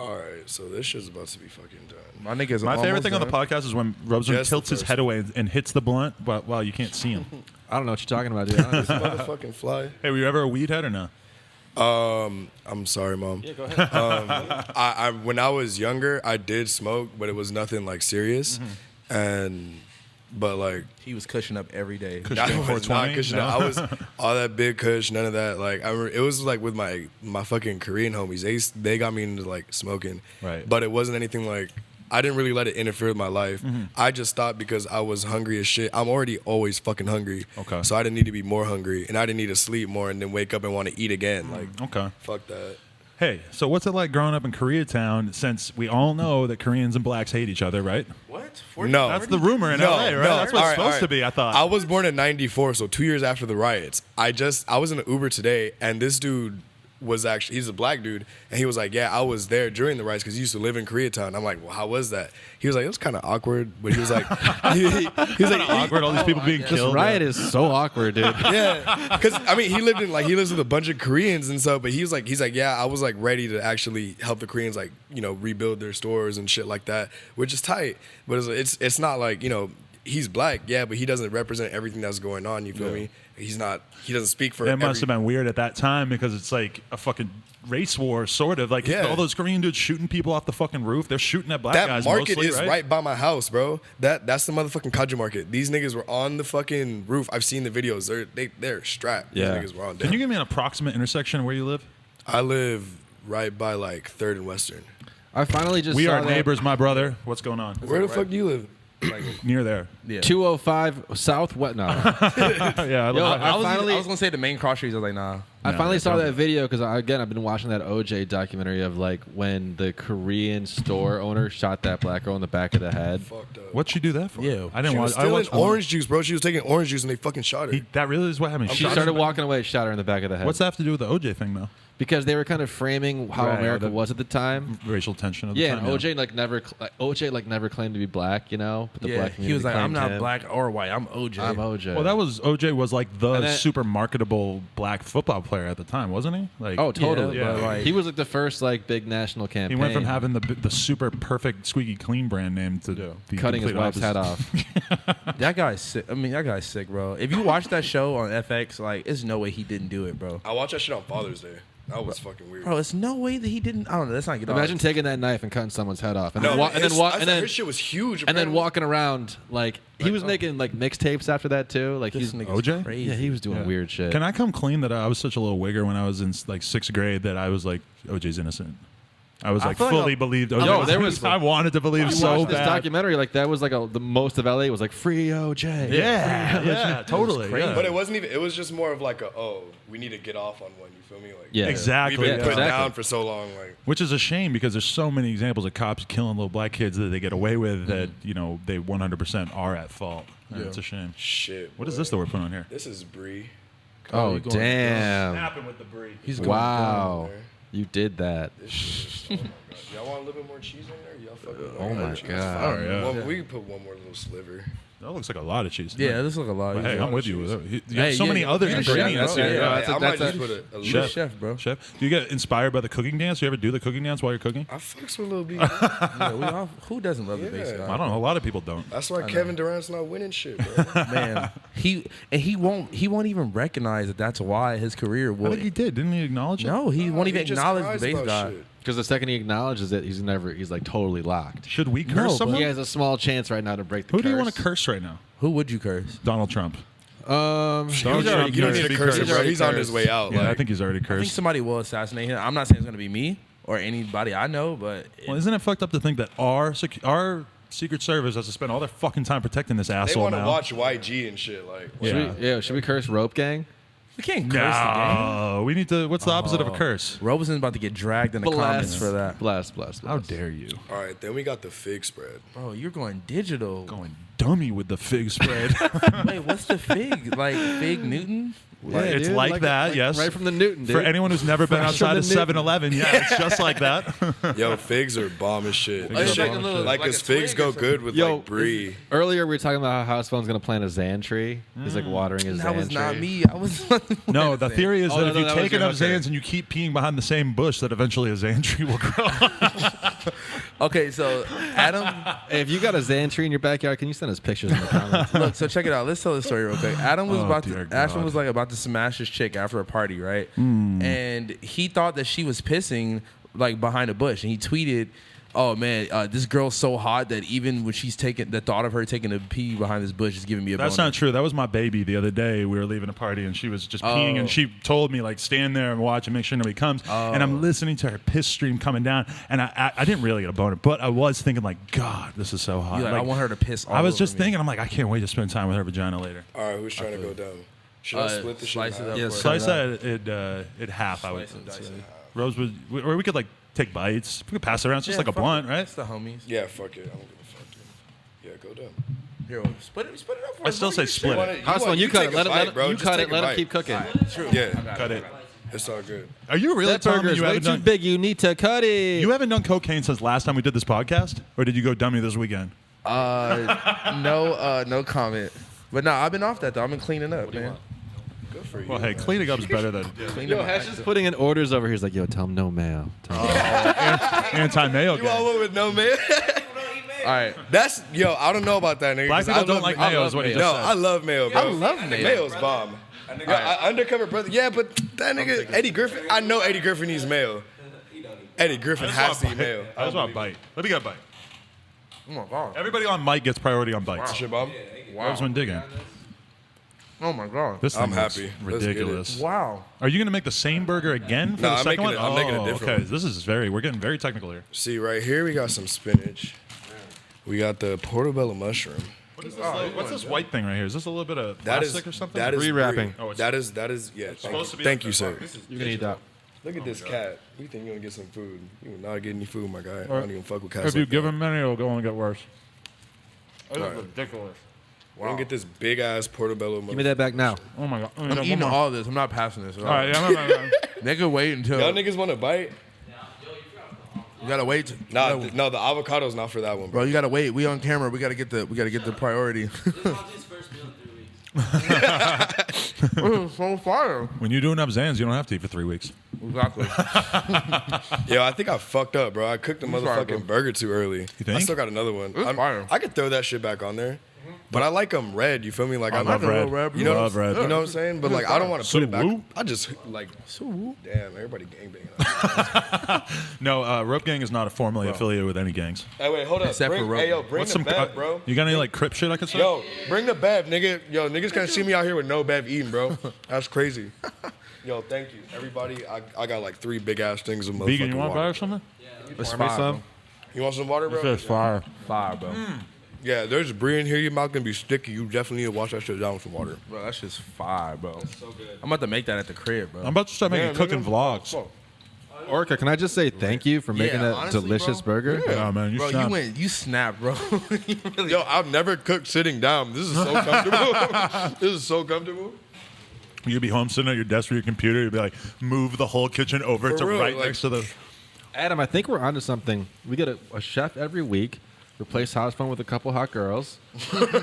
All right, so this shit's about to be fucking done. My nigga's My favorite almost thing on the done. podcast is when Robson Just the tilts his first head away and hits the blunt, but wow, you can't see him. I don't know what you're talking about, dude. Honestly. Motherfucking fly. Hey, were you ever a weed head or no? I'm sorry, mom. Yeah, go ahead. I when I was younger, I did smoke, but it was nothing like serious, but like He was cushing up every day. Kush I Gang was not 420? cushing No? up. I was all that big kush, none of that. Like it was like with my fucking Korean homies. They got me into like smoking, Right. But it wasn't anything like. I didn't really let it interfere with my life. I just stopped because I was hungry as shit. I'm already always fucking hungry. Okay. So I didn't need to be more hungry, and I didn't need to sleep more and then wake up and want to eat again. Like Okay. fuck that. Hey, so what's it like growing up in Koreatown? Since we all know that Koreans and blacks hate each other, right? What? No. That's the rumor in LA, right? That's what All it's supposed to be. I thought. I was born in '94, so 2 years after the riots. I was in an Uber today, and this dude was actually, he's a black dude, and he was like, yeah, I was there during the riots because he used to live in Koreatown. I'm like, well, how was that? He was like, it was kind of awkward, but he was like, he was like, awkward. All these people being This killed. riot is so awkward, dude. yeah, because I mean, he lives with a bunch of Koreans and stuff. But he's like, yeah, I was like ready to actually help the Koreans, like, you know, rebuild their stores and shit like that, which is tight. But it's not like, you know, he's black, yeah, but he doesn't represent everything that's going on. You feel me? He doesn't speak for. It must have been weird at that time because it's like a fucking race war, sort of. Like Yeah. all those Korean dudes shooting people off the fucking roof. They're shooting at black That guys market mostly, is right by my house, bro. That's the motherfucking Kaju market. These niggas were on the fucking roof. I've seen the videos. They're strapped. Yeah. These niggas were on Can down. you give me an approximate intersection where you live? I live right by like 3rd and Western. I finally just We saw are that neighbors, my brother. What's going on? Where the fuck do you live? Near there. Yeah. 205 South. What? No. Yeah, I Yo, live I was finally- gonna say the main cross streets. I was like, nah. I No, finally that's saw wrong. that video because I've been watching that OJ documentary of like when the Korean store owner shot that black girl in the back of the head. Fucked up. What'd she do that for? Yeah. I didn't She watch. was I stealing watched orange juice, bro. She was taking orange juice and they fucking shot her. That really is what happened. She Shot started her- walking away, shot her in the back of the head. What's that have to do with the OJ thing, though? Because they were kind of framing how Right, America the- was at the time. Racial tension of the Yeah, time. and OJ never claimed to be black, you know. But the Yeah, black he was community like, I'm claimed not him. black or white. I'm OJ. I'm OJ. Well, OJ was like the And that- super marketable black football player at the time, wasn't he? Like, Oh, totally. Yeah. but, like, He was like the first like big national he campaign. went from having the super perfect squeaky clean brand name to be cutting his complete wife's head opposite. off. that guy's sick. I mean, that guy's sick, bro. If you watch that show on FX, like, it's no way he didn't do it, bro. I watched that shit on Father's Day. That was fucking weird. Bro, it's no way that he didn't. I don't know. That's not good. Imagine taking that knife and cutting someone's head off, and No, then wa- and then his- wa- I and said then his shit was huge. and then apparently. walking around like he was making like mixtapes after that too. Like This he's nigga's OJ? crazy. yeah, he was doing Yeah. weird shit. Can I come clean that I was such a little wigger when I was in like 6th grade that I was like OJ's innocent. I was I like feel like fully a- believed OJ. Yo, there was- I wanted to believe You so watched this bad. documentary like that was like the most of LA was like free OJ. Yeah, totally. crazy. Yeah. But it wasn't even. It was just more of like we need to get off on one. You feel me? Like Yeah. Exactly. We've been Yeah, put exactly. down for so long. Like Which is a shame because there's so many examples of cops killing little black kids that they get away with that they 100% are at fault. And It's a shame. shit. What is boy. this that we're putting on here? This is Brie. Oh you going damn! Snapping with the brie. He's going Wow, man. you did that. This shit is, oh my god. Y'all want a little bit more cheese in there? Y'all fucking. Oh my god. Oh, yeah. Well, we can put one more little sliver. That looks like a lot of cheese. Yeah, this look a lot. But hey, Yeah. I'm with you. You Hey, have so yeah, many other you're the chef, ingredients bro. here. Yeah, I might that's just a- put a You're little. the chef, bro. Chef, do you get inspired by the cooking dance? You ever do the cooking dance while you're cooking? I fucks with Lil B. Yeah, we all, who doesn't love the bass Yeah. guy? I don't know. A lot of people don't. That's why Kevin Durant's not winning shit, bro. Man, he won't even recognize that that's why his career I will. think he did. Didn't he acknowledge it? No, he won't even He just acknowledge cries the bass about guy. shit. Because the second he acknowledges it, he's like totally locked. Should we curse No, but someone? He has a small chance right now to break the Who curse. do you want to curse right now? Who would you curse? Donald Trump. Donald You don't Trump need needs to to be curse him, cursed. bro. He's on his way out. Yeah, I like, think he's already I think cursed. somebody will assassinate him. I'm not saying it's gonna be me or anybody I know, but Well, isn't it fucked up to think that our Secret Service has to spend all their fucking time protecting this they asshole want to now? watch YG and shit. Like, Yeah. Should we curse Rope Gang? we can't curse the game. No, we need to. What's the opposite of a curse? Robeson's about to get dragged in the comments for that. Bless. How dare you? all right, then we got the fig spread. Bro, you're going digital. Going dummy with the fig spread. Wait, what's the fig? Like Fig Newton? It's dude, like that, yes. Right from the Newton, dude. For anyone who's never been Fresh from outside the of Newton. 7-Eleven, yeah, it's just like that. Yo, figs are bomb as shit. Figs are That shit- bomb as shit. like, Like cause a figs twig go or something. good with Yo, like brie. Earlier we were talking about how House Phone's gonna plant a Xan tree. He's like watering his That Xan was tree. not me. I was No, the theory is Oh, that no, if no, you that was take your enough hooker. Xans and you keep peeing behind the same bush, that eventually a Xan tree will grow. Okay, so Adam, Hey, if you got a Xan tree in your backyard, can you send us pictures in the comments? look, so check it out. Let's tell the story real quick. Adam was Oh, about dear to Ashton God. was like about to smash his chick after a party, right? And he thought that she was pissing like behind a bush, and he tweeted, "Oh man, this girl's so hot that even when she's taking the thought of her taking a pee behind this bush is giving me a That's boner." not true. That was my baby the other day. We were leaving a party and she was just peeing Oh. and she told me like stand there and watch and make sure nobody comes. And I'm listening to her piss stream coming down and I didn't really get a boner, but I was thinking like, God, this is so hot. You're like, I want her to piss all I was over just me. thinking, I'm like, I can't wait to spend time with her vagina later. All right, who's trying to go down? Should I split the shit? slice in it half? up. Yeah, or- Slice that at half, I would Slice and dice say. it. Rose would, or we could like take bites. We could pass it around. It's just Yeah, like a fuck blunt, it. right? It's the homies. Yeah, fuck it. I don't give a fuck. Dude. Yeah, go down. Here, split it up. For I us, still bro. say You split want it. it- House Phone, you cut take it. a Let bite, it. bro. You Just cut take it. a Let him bite. keep cooking. Yeah, Cut it. it's all good. Are you really That telling burger me is you way haven't too done? big. You need to cut it. You haven't done cocaine since last time we did this podcast, or did you go dummy this weekend? No comment. But no, I've been off that though. I've been cleaning up, man. Good for you. Well, hey, cleaning up's better than Cleaning Yo, up. Hash is putting in orders over here. He's like, yo, tell him no mayo. Tell him anti-mayo. You all gang. went with no man. All right. That's I don't know about that nigga. Black 'cause people I don't love like ma- mayo, is what he No, just said. I love mayo, bro. I love mayo. Mayo's bomb. Undercover brother. Yeah, but that nigga Eddie Griffin. I know Eddie Griffin needs mail. Eddie Griffin has to eat mail. I just want a bite. Let me get a bite. Oh my god. Everybody on mic gets priority on bites. Shit, Bob. Wow. Been digging. Oh my god. This thing I'm looks happy. Let's get it. ridiculous. Wow. Are you gonna make the same burger again for No, the I'm second making one? I'm making a different okay. one. This is we're getting very technical here. See, right here we got some spinach. We got the portobello mushroom. What is this? What's this white thing right here? Is this a little bit of That is plastic or something? That is Rewrapping. brie. Oh, it's- that is yeah. supposed to be Thank like you, sir. that. You can eat that. Look at this cat. You think you're gonna get some food? You will not get any food, my guy. I Or- don't even fuck with cats. If you like give that. him many, it'll only get worse. This Alright. is ridiculous. We're gonna get this big ass portobello. Give me that back now. Oh my god. I'm eating all this. I'm not passing this. All right, yeah, They could wait until. Y'all niggas want to bite? You gotta wait. Nah, no, the avocado's not for that one, bro. Bro, you gotta wait. We on camera. We gotta get the priority. So fire. When you do enough Zans, you don't have to eat for 3 weeks. Exactly. Yo, I think I fucked up, bro. I cooked the It's fire, bro. motherfucking burger too early. You think? I still got another one. It's fire. I could throw that shit back on there, but I like them red. You feel me? Like I love like red. You know, Love red. You know what I'm saying? But like, I don't want to put it back. Sue-woo? I just like, damn, everybody gangbanging. No, Rope Gang is not formally affiliated with any gangs. Hey, wait, hold up. Except Bring, for hey, yo, Rope. bring What's the some bev, bro. You got any like Crip shit I could say? Yo, bring the bev, nigga. Yo, niggas can't see me out here with no bev eating, bro. That's crazy. Yo, thank you, everybody. I got like 3 big ass things of motherfucking Vegan, you want water. buy or something? Let's Pour me some. You want some water, bro? This is fire. Fire, bro. Yeah, there's brie in here. Your mouth gonna be sticky. You definitely need to wash that shit down with some water. Bro, that's just fire, bro. So good. I'm about to make that at the crib, bro. I'm about to start making Yeah, cooking nigga. vlogs. Orca, can I just say thank you for making a honestly, delicious bro. burger? Yeah, man, you Bro, snapped. you snapped, bro. You really- Yo, I've never cooked sitting down. This is so comfortable. This is so comfortable. You'd be home sitting at your desk with your computer. You'd be like, move the whole kitchen over For to real, right like- next to the. Adam, I think we're onto something. We get a chef every week. Replace house phone with a couple hot girls.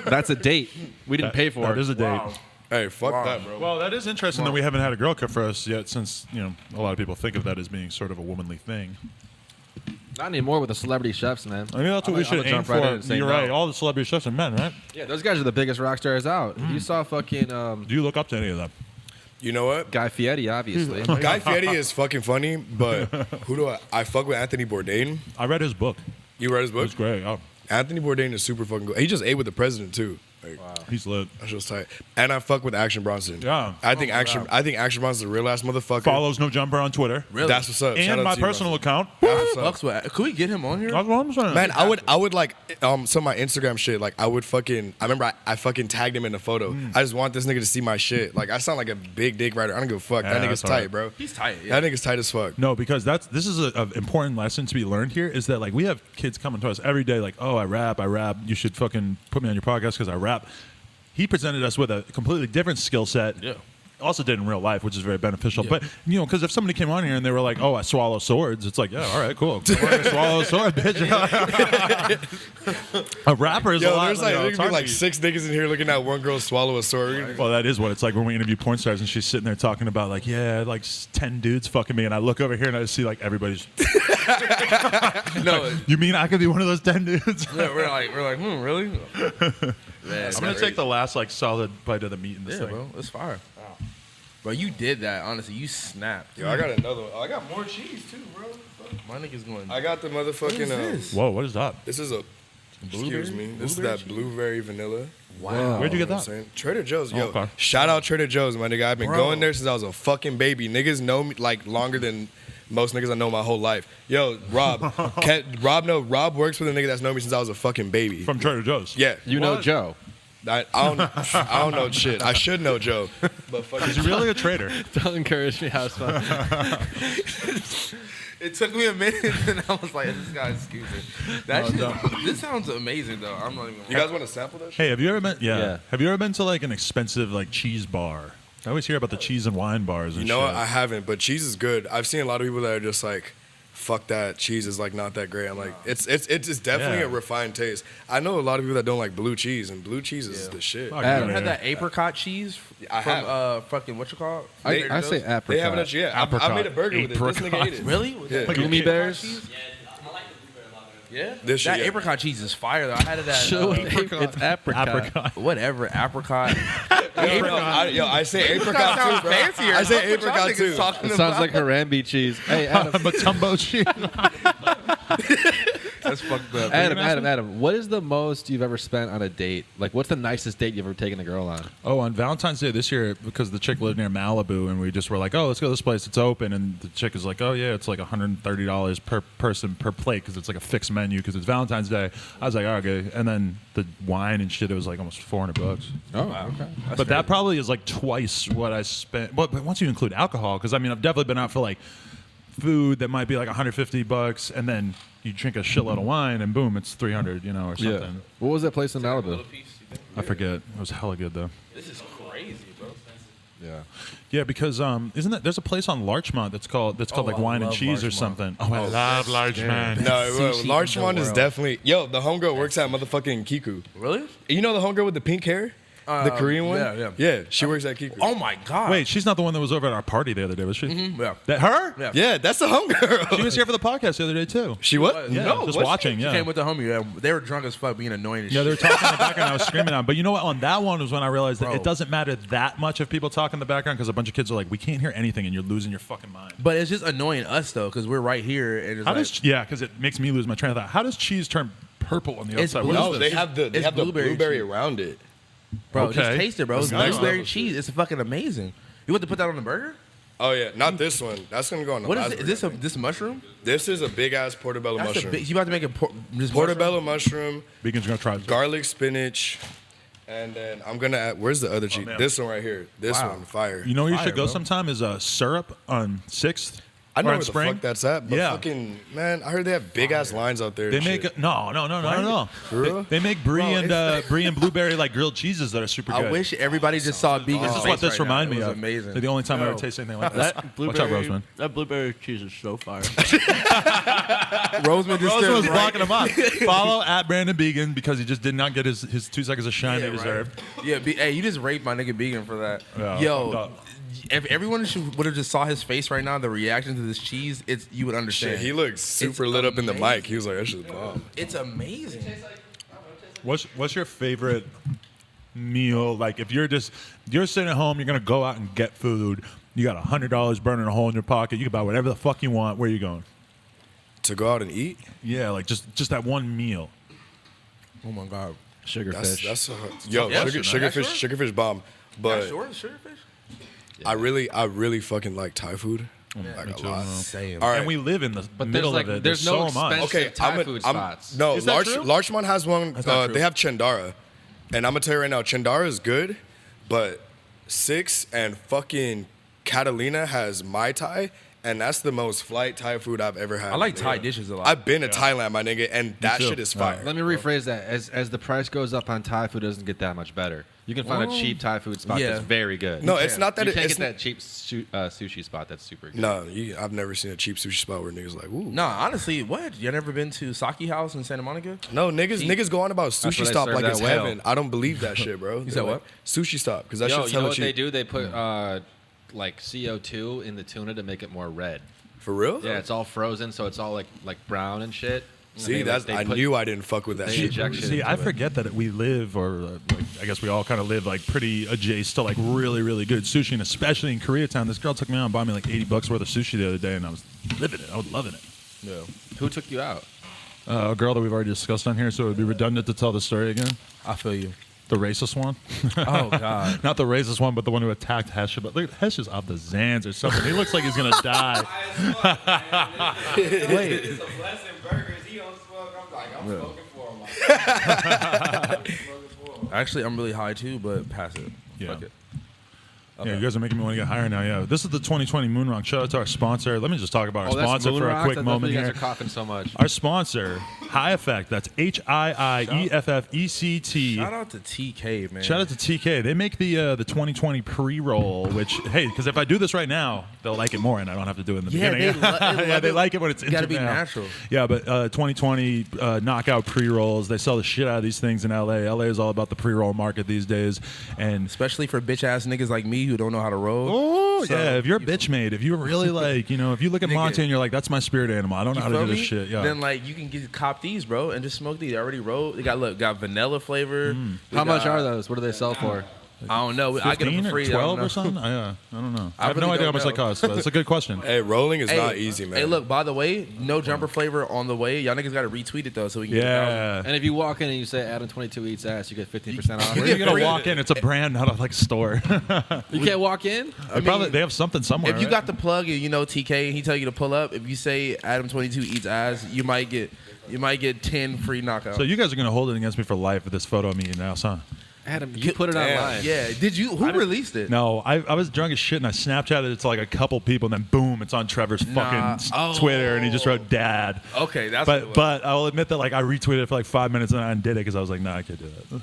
That's a date. We didn't pay for That it. is a date. Wow. Hey, fuck Wow. that, bro. Well, that is interesting that we haven't had a girl cook for us yet, since a lot of people think of that as being sort of a womanly thing. Not anymore with the celebrity chefs, man. I mean, that's what I'm we gonna should aim jump for. right in and say You're no. right. All the celebrity chefs are men, right? Yeah, those guys are the biggest rock stars out. You saw fucking Do you look up to any of them? You know what? Guy Fieri, obviously. Guy Fieri is fucking funny, but who do I fuck with Anthony Bourdain. I read his book. You read his It book? was great. Oh, Anthony Bourdain is super fucking good. He just ate with the president too. Like, he's lit. that's just tight. And I fuck with Action Bronson. Yeah. I think Action Bronson's a real ass motherfucker. Follows No Jumper on Twitter. Really? That's what's up. Shout And out my to you, personal Bronson. account. That's what's up. Fucks with. Could we get him on here? That's what I'm saying. Man, I would like some of my Instagram shit. Like I would fucking. I remember I fucking tagged him in the photo. I just want this nigga to see my shit. Like I sound like a big dick writer. I don't give a fuck. Yeah, That nigga's that's all tight, right. bro. He's tight. Yeah. That nigga's tight as fuck. No, because this is an important lesson to be learned here. Is that like we have kids coming to us every day, like, oh, I rap. You should fucking put me on your podcast because I rap. He presented us with a completely different skill set. Yeah. Also did in real life, which is very beneficial. Yeah. But because if somebody came on here and they were like, "Oh, I swallow swords," it's like, yeah, all right, cool. Swallow a sword, bitch. A rapper is a Yo, lot. there's like it's there could be hard like to- 6 niggas in here looking at one girl swallow a sword. Well, that is what it's like when we interview porn stars and she's sitting there talking about like, yeah, like 10 dudes fucking me, and I look over here and I see like everybody's. No. You mean I could be one of those 10 dudes? Yeah, we're like, really? Man, I'm gonna take the last like solid bite of the meat in this Yeah, thing. bro. It's fire. Bro, you did that. Honestly, you snapped. Yo, I got another one. Oh, I got more cheese too, bro. My nigga's going. I got the motherfucking. What is this? Whoa, what is that? This is a. Blueberry? Excuse me. This is Blueberry that blueberry vanilla. Wow. Where'd you get You know what I'm that? saying? Trader Joe's. Yo, okay. shout out Trader Joe's, my nigga. I've been Bro. going there since I was a fucking baby. Niggas know me like longer than most niggas I know my whole life. Yo, Rob. Rob works with a nigga that's known me since I was a fucking baby. From Trader Joe's. Yeah. You know Joe. I don't know shit. I should know Joe. But fucking Is he really a trader? Don't encourage me, house phone. It took me a minute, and I was like, "This guy's stupid." That shit, this sounds amazing, though. I'm not even. you guys want to sample that shit? Hey, have you ever been? Yeah. Yeah. Have you ever been to like an expensive like cheese bar? I always hear about the cheese and wine bars. And You know shit. what? I haven't, but cheese is good. I've seen a lot of people that are just like, fuck that, cheese is like not that great. I'm like, it's definitely Yeah. a refined taste. I know a lot of people that don't like blue cheese, and blue cheese is the shit. Fuck Adam, You yeah. had that apricot cheese I from have. fucking what you call it? I say apricot. They haven't actually yet. I made a burger with it. This nigga ate it. Really? With Yeah. that Like Gummy apricot bears? cheese? Yeah. This shit, That yeah. apricot cheese is fire though. I had it at It's apricot. Apricot. whatever apricot. I say apricot too, bro. fancier. I say That's what y'all apricot niggas too. talking It sounds like Harambe cheese. Hey, Adam. Matumbo cheese. That's fucked up. Adam, what is the most you've ever spent on a date? Like, what's the nicest date you've ever taken a girl on? Oh, on Valentine's Day this year, because the chick lived near Malibu, and we just were like, oh, let's go to this place. It's open. And the chick is like, oh, yeah, it's like $130 per person per plate because it's like a fixed menu because it's Valentine's Day. I was like, oh, okay. And then the wine and shit, it was like almost $400. Oh, okay. But that probably is like twice what I spent. But once you include alcohol, because I mean, I've definitely been out for like food that might be like $150, and then you drink a shitload of wine, and boom, it's $300, or something. Yeah. What was that place in Malibu? I forget. It was hella good though. This is crazy, bro. Yeah. Yeah, because isn't that there's a place on Larchmont that's called like I Wine and love Cheese or Larchmont. something. Oh, I love Larchmont. No, Sushi Larchmont in the is world. definitely the homegirl works at motherfucking Kiku. Really? You know the homegirl with the pink hair, the Korean one. yeah. She works at Kiku. Oh my god. Wait, she's not the one that was over at our party the other day, was she? Yeah. That her? Yeah. Yeah, that's the homegirl. She was here for the podcast the other day too. She what? Yeah, No, just was she? watching. She Yeah. came with the homie. Yeah, they were drunk as fuck, being annoying as Yeah, they were shit. talking in the background. I was screaming at them. But you know what? On that one was when I realized that Bro. it doesn't matter that much if people talk in the background because a bunch of kids are like, we can't hear anything, and you're losing your fucking mind. But it's just annoying us though, because we're right here, and it's How like, does because it makes me lose my train of thought. How does cheese turn purple on the It's outside? blue. What No, is they this? have the It's blueberry cheese. around it. bro, Okay. just taste it, bro. It's That's next blueberry level cheese. It's fucking amazing. You want to put that on the burger? Oh yeah, not this one. That's gonna go on the What is last it? Is burger. this mushroom? This is a big ass portobello That's a mushroom. big. You about to make a this Portobello mushroom, Vegan's gonna try. garlic spinach, and then I'm gonna add. Where's the other cheese? man. This one right here. This Wow. one, fire. You know where you Fire, should go bro. sometime is Syrup on 6th. I know or where on the Spring. fuck that's at, but Yeah. fucking man, I heard they have big ass lines out there. They and make shit. no. For real? They make brie Bro, and brie and blueberry like grilled cheeses that are super good. I wish everybody just saw Vegan. This is what this reminded me It of. was amazing. They're the only time I ever tasted anything like this. Watch out, Roseman. That blueberry cheese is so fire. Roseman just Roseman stood was right- blocking him up. Follow at Brandon Began because he just did not get his 2 seconds of shine Yeah, he right. deserved. Yeah, hey, you just raped my nigga Vegan for that. Yeah, Yo, fucked up. if everyone would have just saw his face right now, the reaction to this cheese, you would understand. Shit, he looked super It's lit up in the amazing. mic. He was like, "That shit's bomb." It's amazing. What's your favorite meal? Like if you're sitting at home, you're gonna go out and get food. You got $100 burning a hole in your pocket. You can buy whatever the fuck you want. Where are you going? To go out and eat. Yeah, like just that one meal. Oh my god. Sugarfish. That's yo Yeah, sugarfish bomb. But Sure, sugarfish. I really fucking like Thai food. Like me a too, lot. bro. Same. All right. And we live in the But middle there's of it. there's no so much. expensive Okay, Thai food spots. No, Is that true? Larchmont has one. That's not true. They have Chandara, and I'm gonna tell you right now, Chandara is good, but Six and fucking Catalina has Mai Tai, and that's the most flight Thai food I've ever had. I like Thai dishes a lot. I've been to Thailand, my nigga, and that too. shit is fire. Let me rephrase that. As the price goes up on Thai food, it doesn't get that much better. You can find a cheap Thai food spot yeah. that's very good. No, it's not that you can't it's get that cheap sushi spot that's super good. No, I've never seen a cheap sushi spot where niggas like, ooh. No, honestly, what? You never been to Saki House in Santa Monica? No, niggas go on about where sushi they stop serve like that it's whale. heaven. I don't believe that shit, bro. said what? Sushi stop, because that Yo, shit's you know hella what they cheap. do? They put like CO2 in the tuna to make it more red. For real? Yeah, it's all frozen, so it's all like brown and shit. And See, I knew I didn't fuck with that they shit. inject shit See, into I it. forget that we live, or like, I guess we all kind of live like pretty adjacent to like really, really good sushi, and especially in Koreatown. This girl took me out and bought me like $80 worth of sushi the other day, and I was living it. I was loving it. No. Who took you out? A girl that we've already discussed on here, so it would be redundant to tell the story again. I feel you. The racist one. Oh God. Not the racist one, but the one who attacked Hesha. But look, Hesha's off the Zans or something. He looks like he's gonna die. Wait. It's a blessing burgers. He don't smoke. I'm like, I'm smoking for him. Actually, I'm really high too, but pass it. Yeah. Fuck it. Yeah, you guys are making me want to get higher now. Yeah, this is the 2020 Moon Rock. Shout out to our sponsor. Let me just talk about our sponsor for a quick moment You here. guys are coughing so much. Our sponsor, High Effect. That's HIIEFFECT. Shout out to TK, man. Shout out to TK. They make the 2020 pre-roll, which, hey, because if I do this right now, they'll like it more, and I don't have to do it in the Yeah, beginning. They like it when it's Gotta be intimate. natural. Yeah, but 2020 knockout pre-rolls. They sell the shit out of these things in LA. LA is all about the pre-roll market these days, and Especially for bitch ass niggas like me who don't know how to roll. oh So, yeah, if you're a bitch made, if you're really like, if you look at Nigga. Monty and you're like, that's my spirit animal. I don't know You how to feel do this me? shit. Yeah. Then like you can cop these, bro, and just smoke these. They already rolled. They got vanilla flavor. We How much got- are those? What do they sell for? I don't know. I get 15 them for free. or 12 I don't or know. something? I don't know. I have really no idea how don't much that know. costs, but it's a good question. Hey, rolling is not easy, man. Hey, look, by the way, no jumper flavor on the way. Y'all niggas got to retweet it, though, so we can get Yeah. And if you walk in and you say Adam22 eats ass, you get 15% off. Where are you going to walk in? It's a brand, not a like store. You can't walk in? They have something somewhere. If you right? got the plug and you know TK and he tell you to pull up, if you say Adam22 eats ass, you might get 10 free knockouts. So you guys are going to hold it against me for life with this photo of me now, huh? Adam, you put it Damn. online. yeah, did you? Who released it? No, I was drunk as shit and I Snapchatted it to like a couple people and then boom, it's on Trevor's fucking Twitter and he just wrote dad. Okay, that's what it was. But I will admit that like I retweeted it for like 5 minutes and I undid it because I was like, nah, I can't do that.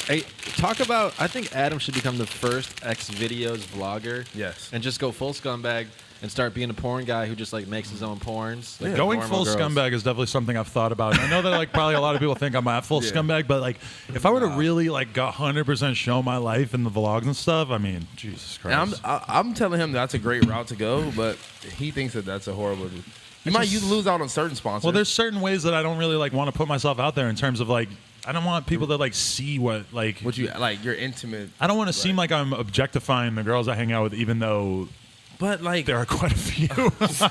Hey, talk about. I think Adam should become the first X videos vlogger. Yes. And just go full scumbag and start being a porn guy who just like makes his own porns. Like Going normal full girls. scumbag is definitely something I've thought about. And I know that like probably a lot of people think I'm at full scumbag, but like if I were to really like 100% show my life in the vlogs and stuff, I mean, Jesus And Christ. I'm telling him that's a great route to go, but he thinks that that's a horrible. You might lose out on certain sponsors. Well, there's certain ways that I don't really like want to put myself out there in terms of like I don't want people to like see what you like. You're intimate, I don't want to seem like I'm objectifying the girls I hang out with, even though but like there are quite a few.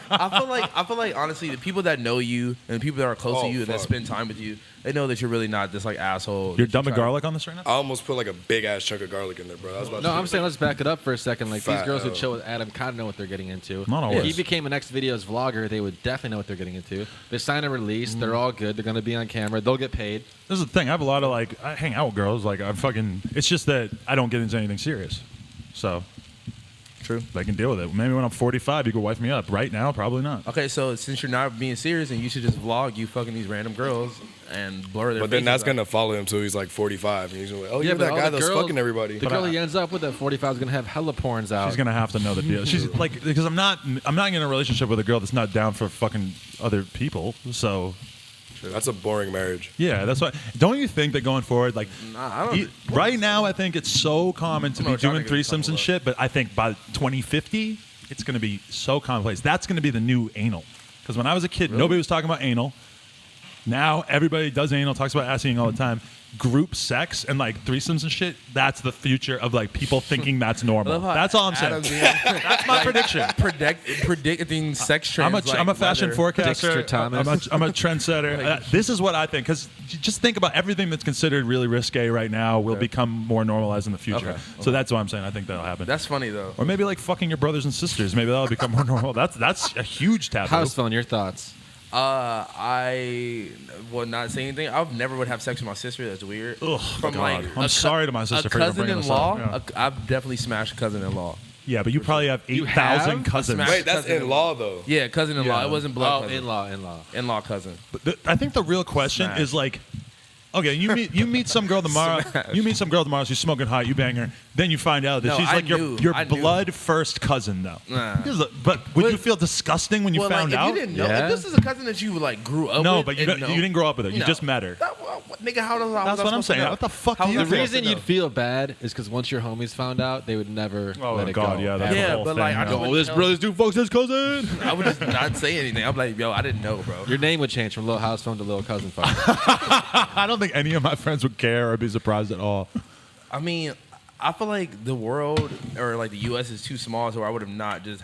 I feel like honestly, the people that know you and the people that are close to you and that fuck. spend time with you, they know that you're really not this like asshole. You're that dumping trying- garlic on this right now? I almost put like a big ass chunk of garlic in there, bro. I was about No, to I'm saying let's back it up for a second. Like these Fat girls who hell. chill with Adam kind of know what they're getting into. Not always. If he became an X videos vlogger, they would definitely know what they're getting into. They sign a release. They're all good. They're gonna be on camera. They'll get paid. This is the thing. I have a lot of like I hang out with girls. Like I'm fucking. It's just that I don't get into anything serious. So True. they can deal with it. Maybe when I'm 45, you could wife me up. Right now, probably not. Okay, so since you're not being serious, and you should just vlog you fucking these random girls and blur their. But then faces that's out. gonna follow him till he's like 45, and he's gonna be like, oh, Yeah, you're but that all guy the that's girls- fucking everybody. The girl he ends up with at 45 is gonna have hella porns out. She's gonna have to know the deal. She's like because I'm not in a relationship with a girl that's not down for fucking other people. So That's a boring marriage. yeah, that's why. Don't you think that going forward, like Nah, I don't. right now, I think it's so common to I don't know be what y'all doing niggas are threesomes talking and about. shit, but I think by 2050, it's going to be so commonplace. That's going to be the new anal. Because when I was a kid, nobody was talking about anal. Now everybody does anal, talks about ass eating all the time. Group sex and like threesomes and shit, that's the future of like people thinking that's I normal. love how That's all I'm saying. Adam's being- That's my prediction. predicting sex trends. I'm a fashion forecaster. Dexter Thomas. I'm a trendsetter. This is what I think. Because just think about everything that's considered really risque right now will become more normalized in the future. Okay. So that's what I'm saying. I think that'll happen. That's funny though. Or maybe like fucking your brothers and sisters. Maybe that'll become more normal. That's a huge taboo. House phone. Your thoughts? I would not say anything. I never would have sex with my sister. That's weird. Ugh, From God. like I'm sorry to my sister for even bringing this up. cousin-in-law. Yeah. I've definitely smashed a cousin-in-law. Yeah, but you probably have You 8,000 have? cousins. Smash- Wait, that's in law though. Yeah, cousin-in-law. Yeah. It wasn't blood. Oh, cousin. in-law. In-law cousin. But I think the real question Smash. is like, okay, you meet some girl tomorrow. Smash. You meet some girl tomorrow. She's smoking hot. You bang her. Then you find out that No, she's I like your knew. your I knew. blood first cousin though. Nah. But would But- you feel disgusting when you Well, found like, out? if you didn't know, Yeah. if this is a cousin that you like grew up No, with, but you and don't- you didn't grow up with her. You No. just met her. Nigga, how does That's what I'm saying. What the fuck do you The feel? reason you'd feel bad is because once your homies found out, they would never Oh, let it God, go. yeah, that's the Yeah, whole but thing, like I yeah. just Oh, would this tell- brother's dude fucks his cousin. I would just not say anything. I'm like, yo, I didn't know, bro. Your name would change from Little House Phone to Little Cousin Phone. I don't think any of my friends would care or be surprised at all. I mean, I feel like the world or like the U.S. is too small, so I would have not just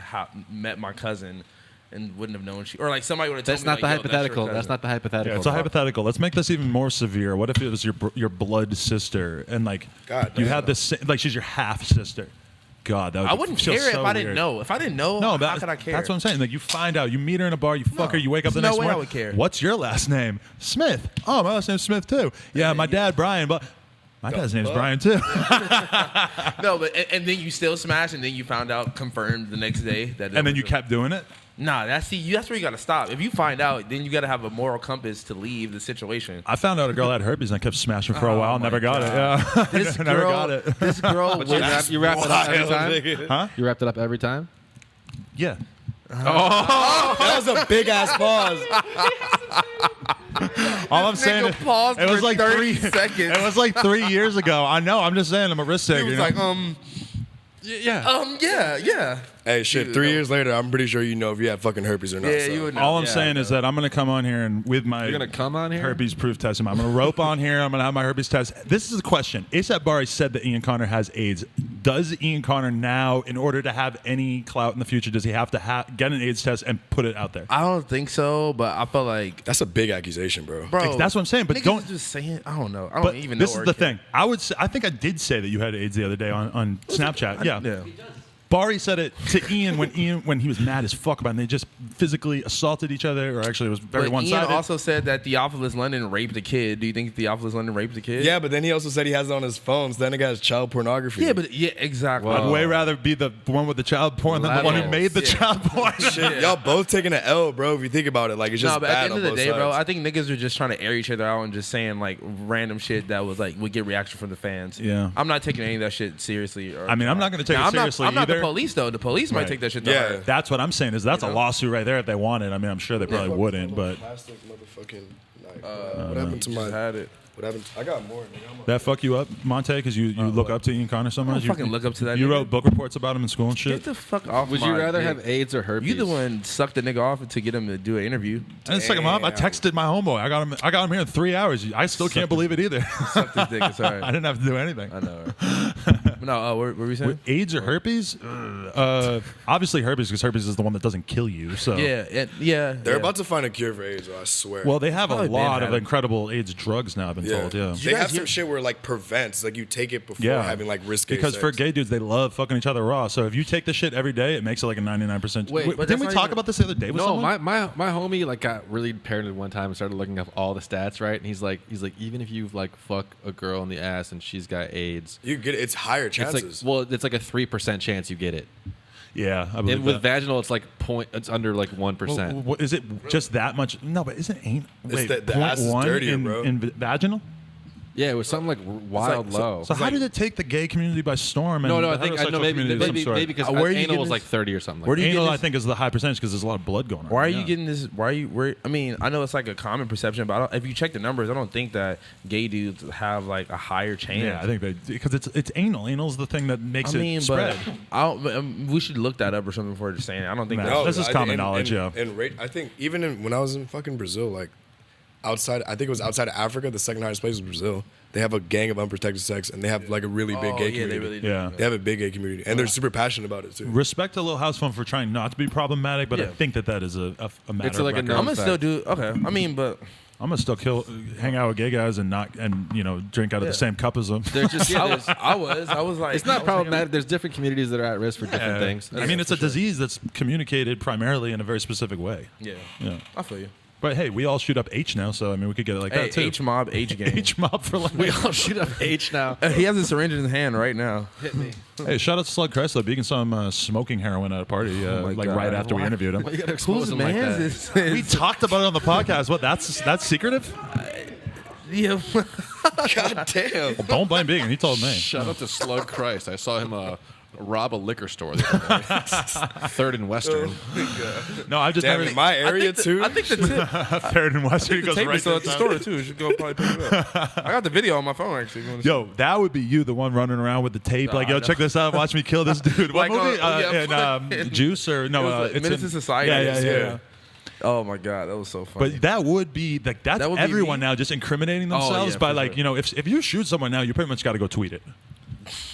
met my cousin and wouldn't have known she or like somebody would have told That's me. not the like, yo, hypothetical. your That's cousin. not the hypothetical. Yeah, it's a hypothetical. Let's make this even more severe. What if it was your blood sister and like God you damn. had this like she's your half sister? God, that would I wouldn't feel care so if I didn't weird. know. If I didn't know, No, how could I care? That's what I'm saying. Like you find out, you meet her in a bar, you fuck her, you wake up the there's next no way I morning. would care. What's your last name? Smith. Oh, my last name's Smith too. Yeah, my dad Brian, but my dad's name's fuck? Brian too. No, but and then you still smash, and then you found out confirmed the next day that. And then you kept doing it. Nah, that's where you gotta stop. If you find out, then you gotta have a moral compass to leave the situation. I found out a girl had herpes and I kept smashing for a Oh while. my Never got it. God. Yeah, This never girl, got it. this girl, But you wrapped it up every time. Huh? You wrapped it up every time. Yeah. That was a big ass pause. All I'm saying is, paused it was for like 30 3 seconds. It was like 3 years ago. I know. I'm just saying. I'm a risk taker. He was you know? like, Yeah. Yeah. Hey, shit. Dude, 3 no. years later, I'm pretty sure you know if you had fucking herpes or not. Yeah, so. you would know. All I'm Yeah, saying is that I'm going to come on here and with my You're gonna come on here? herpes proof test. I'm going to rope on here. I'm going to have my herpes test. This is a question. ASAP Bari said that Ian Connor has AIDS. Does Ian Connor now, in order to have any clout in the future, does he have to get an AIDS test and put it out there? I don't think so, but I feel like, That's a big accusation, bro. bro, That's what I'm saying, but niggas don't- is just saying. I don't know. I don't But even know. this is where the it came- thing. I think I did say that you had AIDS the other day on Snapchat. Yeah. Yeah. Bari said it to Ian when he was mad as fuck about it, and they just physically assaulted each other, or actually it was very But one-sided. Ian also said that Theophilus London raped a kid. Do you think Theophilus London raped a kid? Yeah, but then he also said he has it on his phone. So then it got child pornography. Yeah, but exactly. I'd way rather be the one with the child porn than the one who Levels. made the Yeah. child porn. Shit, y'all both taking an L, bro. If you think about it, like it's just No, but bad at the end on of the both day, sides. bro, I think niggas are just trying to air each other out and just saying like random shit that was like would get reaction from the fans. Yeah. I'm not taking any of that shit seriously. I mean, I'm not gonna take Now, it seriously I'm not the either. police though. The police might Right. take that shit to Yeah. heart. That's what I'm saying. Is that's You a know? lawsuit right there if they wanted. I mean, I'm sure they probably wouldn't, but Plastic motherfucking knife. What happened to Just my? had it. What happened? I got more. Nigga. I'm that fuck you up, Monte, because you look up to Ian Connor so much. don't fucking look up to that You nigga. wrote book reports about him in school and shit. Get the fuck off. Would my you rather dick. have AIDS or herpes? You the one sucked the nigga off to get him to do an interview. I didn't suck him up. I Damn. texted my homeboy. I got him here in 3 hours. I still can't believe it either. Sucked his dick. It's I alright. didn't have to do anything. I know. But no, what were we saying? With AIDS or herpes? Obviously herpes, because herpes is the one that doesn't kill you. So Yeah. They're about to find a cure for AIDS. I swear. Well, they have a Probably lot been of had it. incredible AIDS drugs now. I've been told. Yeah. They have some shit where like prevents, like you take it before Yeah, having like risky. because for sex. gay dudes, they love fucking each other raw. So if you take the shit every day, it makes it like a 99%. Wait, but that's didn't we not talk even- about this the other day with No, someone? my homie like got really paranoid one time and started looking up all the stats, right? And he's like, even if you like fuck a girl in the ass and she's got AIDS, you get it's higher it's chances. like it's like a 3% chance you get it. Yeah, I believe And with that. vaginal, it's like it's under like 1%. Well, what, is it just that much? No, but isn't ain't wait, the ass is 0.1 dirtier, in, bro. in vaginal? Yeah, it was something like wild low. So how did it take the gay community by storm? And no, I the think I heterosexual know community of some maybe sort? because Where are you anal getting was like this? 30 or something. Where Like do you Anal, get I this- think, is the high percentage because there's a lot of blood going on. Why are Yeah. you getting this? I mean, I know it's like a common perception, but if you check the numbers, I don't think that gay dudes have like a higher chance. Yeah, I think they because it's anal. Anal's the thing that makes I mean, it spread. but we should look that up or something before just saying it. I don't think No. that's This is common knowledge, yeah. And I think even when I was in fucking Brazil, like outside, I think it was outside of Africa, the second highest place was Brazil. They have a gang of unprotected sex, and they have like a really big gay yeah, community. they really do. Yeah. They have a big gay community, and they're super passionate about it too. Respect to Lil House Phone for trying not to be problematic, but I Yeah. think that is a matter It's of like a record. known I'm gonna fact. still do okay. I mean, but I'm gonna still hang out with gay guys and drink out of the same cup as them. They're just there's- I was like, it's not problematic. There's different communities that are at risk for different things. I mean, it's a disease that's communicated primarily in a very specific way. Yeah, Yeah. I feel you. But hey, we all shoot up H now, so I mean, we could get it like Hey, that too. H mob, H gang. H mob for life. we all shoot up H now. He has a syringe in his hand right now. Hit me. Hey, shout out to Slug Chrysler being some smoking heroin at a party, my like God. right after we interviewed him. Why you gotta expose Whose them like man that? is this? We talked about it on the podcast. What? That's secretive? Yeah. God damn. Don't blame Began. He told me. Shout out to Slug Christ. I saw him rob a liquor store the other day. Third and Western. No, I just Damn, never. in my area too. I think the tip. Third and Western. He The goes tape right is still to at the the store too. You should go probably pick it up. I got the video on my phone actually. if you wanna see. Yo, that would be you, the one running around with the tape. Like, yo, I check this out. Watch me kill this dude. What Like, movie? yeah, in Juice or no? It was like it's Menace in to Society. Yeah. Oh my god, that was so funny. But that would be like that's That would be everyone me. now just incriminating Oh, themselves yeah, by for like sure. if you shoot someone now, you pretty much got to go tweet it,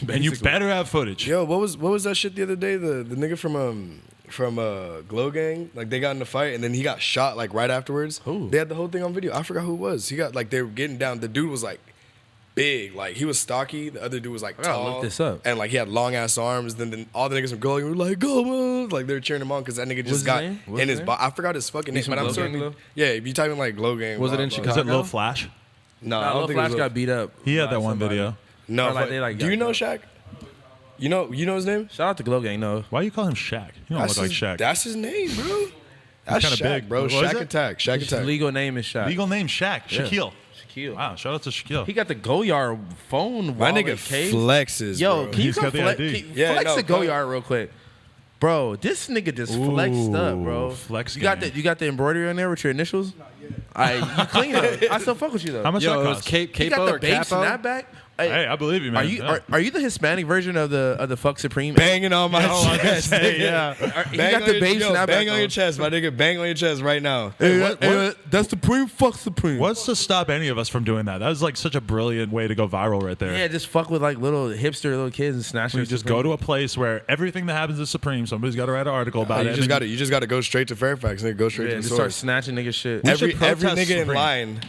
and you Basically. better have footage. Yo, what was that shit the other day? The nigga from Glow Gang, like they got in a fight and then he got shot like right afterwards. Who? They had the whole thing on video. I forgot who it was. He got like they were getting down. The dude was like big, like he was stocky. The other dude was like I gotta tall. look this up. And like he had long ass arms. Then all the niggas from Glow Gang were like, "Go, man!" Like they were cheering him on because that nigga What's just his got name? What's in his his. name? I forgot his fucking name, He's but from I'm Glow Gang, certain. though? Yeah, if you type in like Glow Gang, Was it blah, in blah, Chicago? Is it Lil Flash? No, I Lil don't think it Flash was got beat up. He had by that one somebody. video. No, Or, like, they, like, do you got know beat up. Shaq? You know his name? Shout out to Glow Gang. No, Why you call him Shaq? You don't look like Shaq. That's his name, bro. That's kinda Shaq, big. bro. What is Shaq it? Attack. Shaq his Attack. legal name is Shaq. Legal name Shaq. Yeah. Shaquille. Shaquille. Wow, shout out to Shaquille. He got the Goyard phone. My wallet nigga case. flexes, Yo, bro. can you He's come got the flex, ID. Yeah, flex no, the come- Goyard real quick? Bro, this nigga just flexed up, bro. flex You got game. you got the embroidery on there with your initials? You clean it. I still fuck with you though. How much Yo, that it was cost? He got capo the or big capo? snapback. Hey, I believe you, man. Are you the Hispanic version of the fuck Supreme? Banging on my chest. yeah. He got the bass snapback bang on on. your chest, my nigga. Bang on your chest right now. That's Supreme. Fuck Supreme. What's to stop any of us from doing that? That was like such a brilliant way to go viral right there. Yeah, just fuck with like little hipster little kids and snatch We their just Supreme. go to a place where everything that happens is Supreme. Somebody's got to write an article about You it. just got to go straight to Fairfax, nigga. Go straight Yeah, to the just start source. snatching nigga shit. should Every protest nigga in Supreme. line.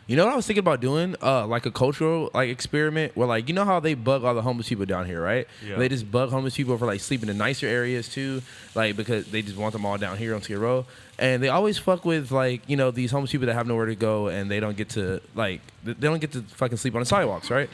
You know what I was thinking about doing? Like a cultural like experiment where like you know how they bug all the homeless people down here, right? Yeah. They just bug homeless people for like sleeping in nicer areas too, like because they just want them all down here on Skid Row. And they always fuck with like you know these homeless people that have nowhere to go and they don't get to fucking sleep on the sidewalks, right?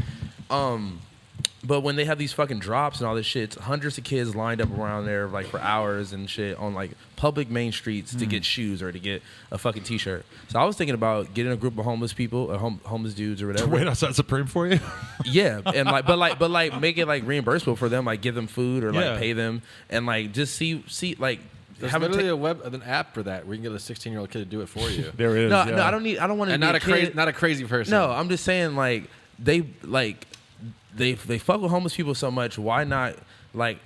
But when they have these fucking drops and all this shit, it's hundreds of kids lined up around there like for hours and shit on like public main streets to get shoes or to get a fucking t-shirt. So I was thinking about getting a group of homeless people or homeless dudes or whatever. Wait outside Supreme for you? Yeah, and but make it like reimbursable for them, like give them food or like Yeah. pay them and like just see like There's have them literally take- an app for that where you can get a 16-year-old kid to do it for you. There is. no, yeah. no, I don't want to And be not a crazy person. No, I'm just saying like they fuck with homeless people so much. Why not like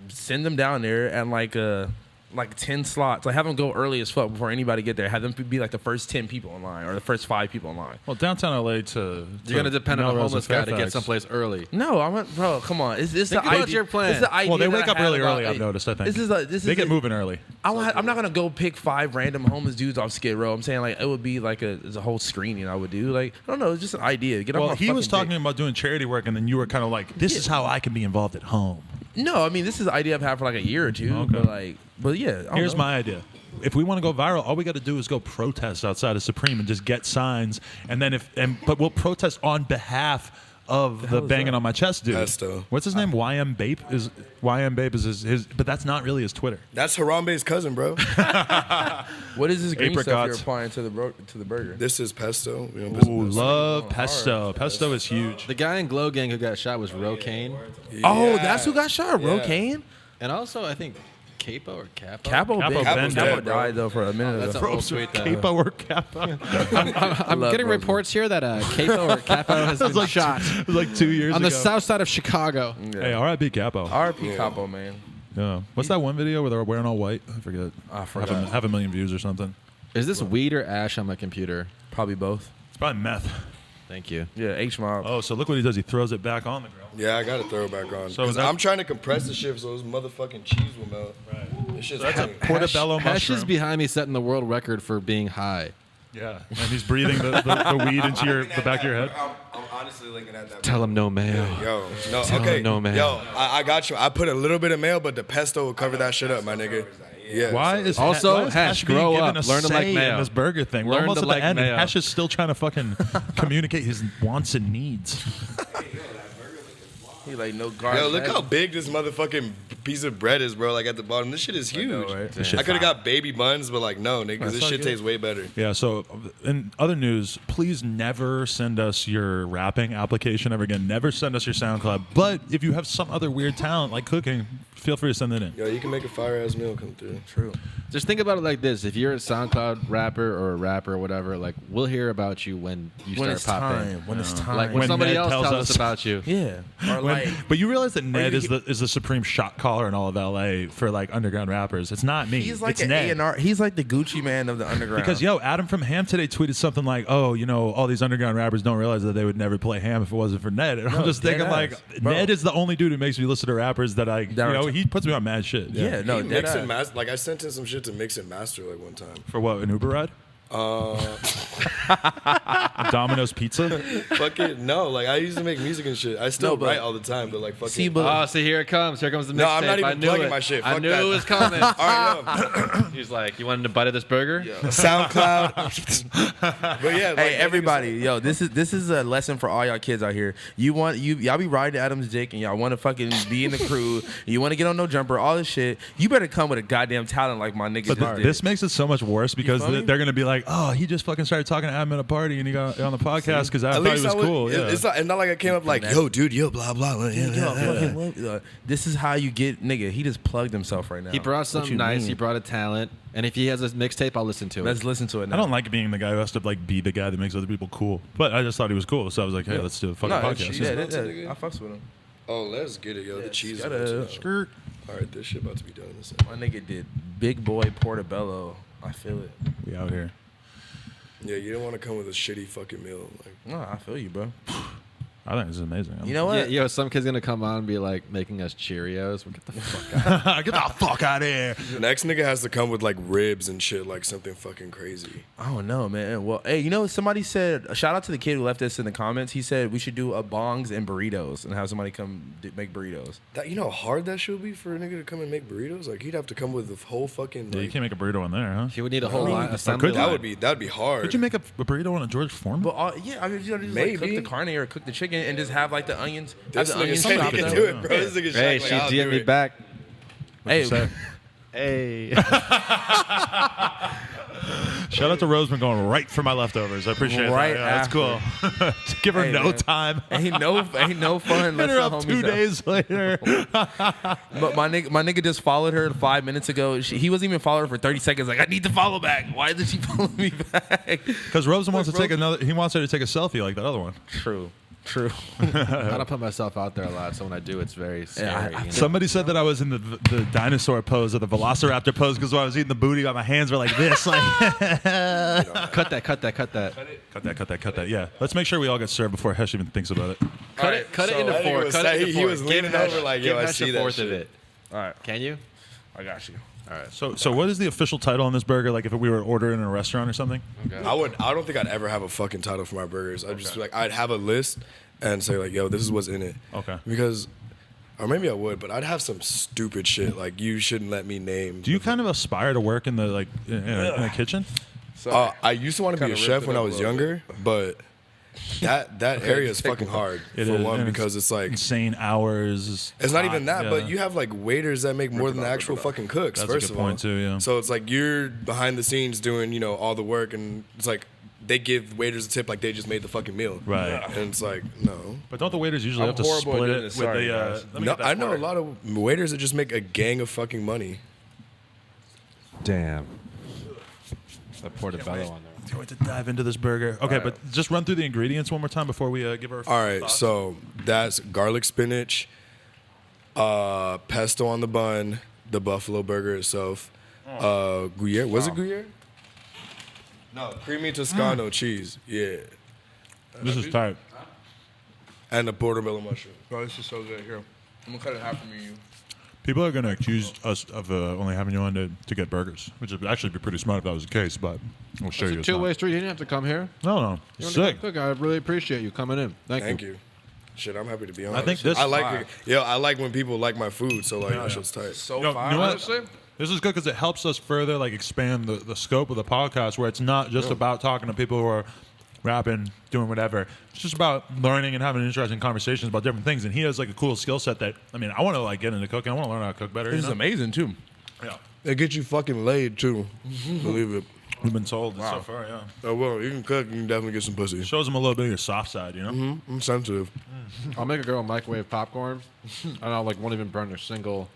send them down there and like 10 slots? Like have them go early as fuck before anybody get there. Have them be like the first 10 people in line or the first 5 people in line. Well, downtown LA to You're gonna depend on a Melrose homeless and guy to get Fairfax. someplace early. No, bro, come on. It's Think the about idea. your plan. It's the idea Well, they that wake I up had really about, early, I've noticed, I think. This They get moving early. I'm not gonna go pick 5 random homeless dudes off Skid Row. I'm saying like it would be like it's a whole screening I would do. Like I don't know, it's just an idea. Get off Well, my he was fucking talking about doing charity work, and then you were kind of like, this is how I can be involved at home. dick. No, I mean this is an idea I've had for like a year or two. Okay. But yeah. I don't Here's know. my idea. If we want to go viral, all we got to do is go protest outside of Supreme and just get signs, and then but we'll protest on behalf of the hell is banging that? on my chest dude. Pesto. What's his name? YM Bape is his, but that's not really his Twitter. That's Harambe's cousin, bro. What is this green stuff you're Apricots. applying to the burger? This is pesto. We don't Ooh, pesto. love pesto. Pesto is huge. The guy in Glow Gang who got shot was Rocaine. Oh, Yeah. that's who got shot. Yeah. Rocaine. And also, I think Capo or Capo. Capo Capo's Capo dead, bro. died though for a minute. That's ago. a old tweet. Capo or Kappa? I'm love getting Rosewood. reports here that Capo or Capo has been shot It was like 2 years on ago. the south side of Chicago. Hey, R.I.P. Capo. R.P. Capo, man. Yeah. What's that one video where they're wearing all white? I forget. I forgot. Have a million views or something. Is this weed or ash on my computer? Probably both. It's probably meth. Thank you. Yeah, H Mob. Oh, so look what he does. He throws it back on the grill. Yeah, I gotta throw it back on. So 'Cause that- I'm trying to compress the shit so this motherfucking cheese will melt. Right. This shit's That's a funny. portobello Hash mushroom. is behind me setting the world record for being high. Yeah, and he's breathing the weed into the back of your head. I'm honestly looking at that. Tell him no mayo. Yo, no, Tell okay. him no, man. Yo, I got you. I put a little bit of mayo, but the pesto will cover that shit up, my nigga. Yeah. Why is Also, why is Hash, being grow given up. a Learn to like say mayo. in this burger thing? We're Learn almost to at like the end. and mayo. Hash is still trying to fucking communicate his wants and needs. He like no guard. Yo, look how big this motherfucking piece of bread is, bro. Like at the bottom, this shit is huge. right? This shit I could have got baby buns, but like no, nigga, this all shit good. tastes way better. Yeah. So, in other news, please never send us your rapping application ever again. Never send us your SoundCloud. But if you have some other weird talent like cooking, feel free to send it in. Yo, you can make a fire ass meal come through. True. Just think about it like this: if you're a SoundCloud rapper or a rapper or whatever, like we'll hear about you when you When start it's popping. time. When it's time. Like when When somebody Ned else tells tells us us. about you. yeah. Or When- like. but you realize that Ned you- is the supreme shot caller in all of LA for like underground rappers. It's not me. He's like it's an Ned. A&R. He's like the Gucci man of the underground. Because Adam from Ham today tweeted something like, "Oh, you know, all these underground rappers don't realize that they would never play Ham if it wasn't for Ned." And I'm No, just thinking dead like, ass. Bro. Ned is the only dude who makes me listen to rappers that I, That are- he puts me on mad shit. yeah, no, He dead mix and ass. master. Like I sent in some shit to mix and master like one time. For what? An Uber ride? Uh, Domino's Pizza? fuck it, no. Like I used to make music and shit. I still No, but- write all the time, but like fucking. See, but Oh, see, here it comes. Here comes the mixtape. No, I'm not even I knew plugging it. my shit. I Fuck knew that. it was coming. all right, no. He's like, "You wanted a bite of this burger?" SoundCloud. But yeah, like, hey, everybody, yo, this is a lesson for all y'all kids out here. Y'all be riding Adam's dick and y'all want to fucking be in the crew. You want to get on No Jumper, all this shit. You better come with a goddamn talent like my niggas But just did. this makes it so much worse because feel me? they're going to be like, like, oh, he just fucking started talking to Adam at a party and he got on the podcast because I thought he was cool. Yeah. It's not like I came up like, yo, dude, yo, blah blah. This is how you get nigga. He just plugged himself right now. He brought What something you nice. mean? He brought a talent. And if he has a mixtape, I'll listen to it. Let's listen to it now. I don't like being the guy who has to like be the guy that makes other people cool, but I just thought he was cool, so I was like, hey, let's do a fucking podcast. I fucks with him. Oh, let's get it, yo. The cheese. is gotta- about to- Skirt. All right, this shit about to be done in a second. My nigga did Big Boy Portobello. I feel it. We out here. Yeah, you don't want to come with a shitty fucking meal. Like, No, I feel you, bro. I think this is amazing. You know what? Yeah, some kid's gonna come on and be like making us Cheerios. We'll get the fuck out. Get the fuck out of here. the next nigga has to come with like ribs and shit, like something fucking crazy. I don't know, man. Well, hey, you know, somebody said, a shout out to the kid who left this in the comments. He said we should do a bongs and burritos and have somebody come make burritos. That you know how hard that should be for a nigga to come and make burritos. Like he'd have to come with the whole fucking. Yeah, you Like, can't make a burrito in there, huh? He would need a whole line, could assembly you? line. that'd be hard. Could you make a burrito on a George Foreman? But yeah, I mean, you know, just like cook Maybe. the carne or cook the chicken and just have like the onions. Have This the nigga onions said chopped he up. can do it, bro. This nigga Hey, Shaq, she like, I'll DM'd do me it. back. Hey, Hey. Shout out to Roseman going right for my leftovers. I appreciate Right that. Yeah, that's cool. Give her Hey, no man. time. ain't no fun. Hit Let's her the up homies 2 out. days later. But my nigga just followed her 5 minutes ago. He wasn't even following her for 30 seconds. Like, I need to follow back. Why did she follow me back? Because Roseman wants to take another. He wants her to take a selfie like that other one. True. I don't put myself out there a lot, so when I do, it's very scary. you know? Somebody said that I was in the dinosaur pose or the velociraptor pose because when I was eating the booty, my hands were like this. Like, Cut that. cut that. Yeah, let's make sure we all get served before Hesh even thinks about it. Cut it so into that nigga four. was Cut saying- it into he four. was Give leaning Hesh- over like, yo, give I Hesh see a that fourth of shit. it. All right. Can you? I got you. All right. So what is the official title on this burger? Like if we were ordering in a restaurant or something? Okay. I don't think I'd ever have a fucking title for my burgers. I'd just be like, I'd have a list and say like, yo, this is what's in it. Okay. Because, or maybe I would, but I'd have some stupid shit like you shouldn't let me name. Do you kind of aspire to work in the like in a kitchen? So I used to want to be a Kinda chef ripped when it I up a was little younger, but that area is fucking hard It for is, one and because it's like insane hours. it's not even hot, that, yeah. but you have like waiters that make more than the actual fucking cooks. That's a first good of all, point, too, yeah. So it's like you're behind the scenes doing all the work, and it's like they give waiters a tip like they just made the fucking meal, Right. And it's like no. But don't the waiters usually I'm have to horrible at split doing it this. with Sorry, the? guys. Let me No, get that I know part. a lot of waiters that just make a gang of fucking money. Damn. I poured a bello on there. Can't wait to dive into this burger. Okay, but just run through the ingredients one more time before we give our. All right, thoughts. so that's garlic spinach, pesto on the bun, the buffalo burger itself, Gruyere. Was it Gruyere? No, creamy Toscano cheese. Yeah, This is tight. and the portobello mushroom. Bro, this is so good. Here, I'm gonna cut it half for me and you. People are going to accuse us of only having you on to get burgers, which would actually be pretty smart if that was the case, but we'll show It's you. a it's not. two-way street. You didn't have to come here. No, You wanted to sick. come cook. I really appreciate you coming in. Thank you. Shit, I'm happy to be on. I think this- I like I like when people like my food, so like that shit's tight. So You know fire. what? Honestly. This is good because it helps us further like expand the scope of the podcast, where it's not just about talking to people who are rapping, doing whatever. It's just about learning and having interesting conversations about different things. And he has like a cool skill set that I mean, I want to like get into cooking. I want to learn how to cook better. This you is know? amazing too. Yeah, They get you fucking laid too. Believe it. we've been told so far. Yeah, Oh well, you can cook. You can definitely get some pussy. shows him a little bit of your soft side. You know. I'm sensitive. I'll make a girl microwave popcorn, and I'll won't even burn a single.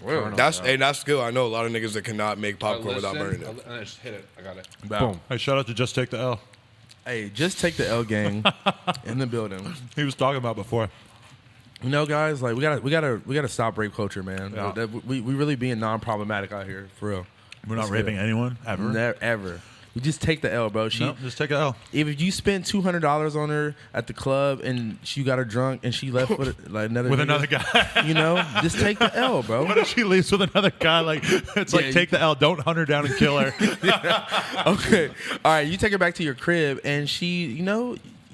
That's skill. I know a lot of niggas that cannot make popcorn without burning it. And I just hit it. I got it. Boom. Hey, shout out to Just Take the L. Hey, just take the L gang in the building. He was talking about before. You know, guys, like we gotta stop rape culture, man. Yeah. We really being non-problematic out here, for real. We're not That's raping good. anyone ever. Never ever. You just take the L, bro. No, just take an L. If you spent $200 on her at the club and she got her drunk and she left with like another With nigga, another guy. you know, just take the L, bro. What if she leaves with another guy? Like it's Yeah, like take the L, don't hunt her down and kill her. Okay, all right. You take her back to your crib and she,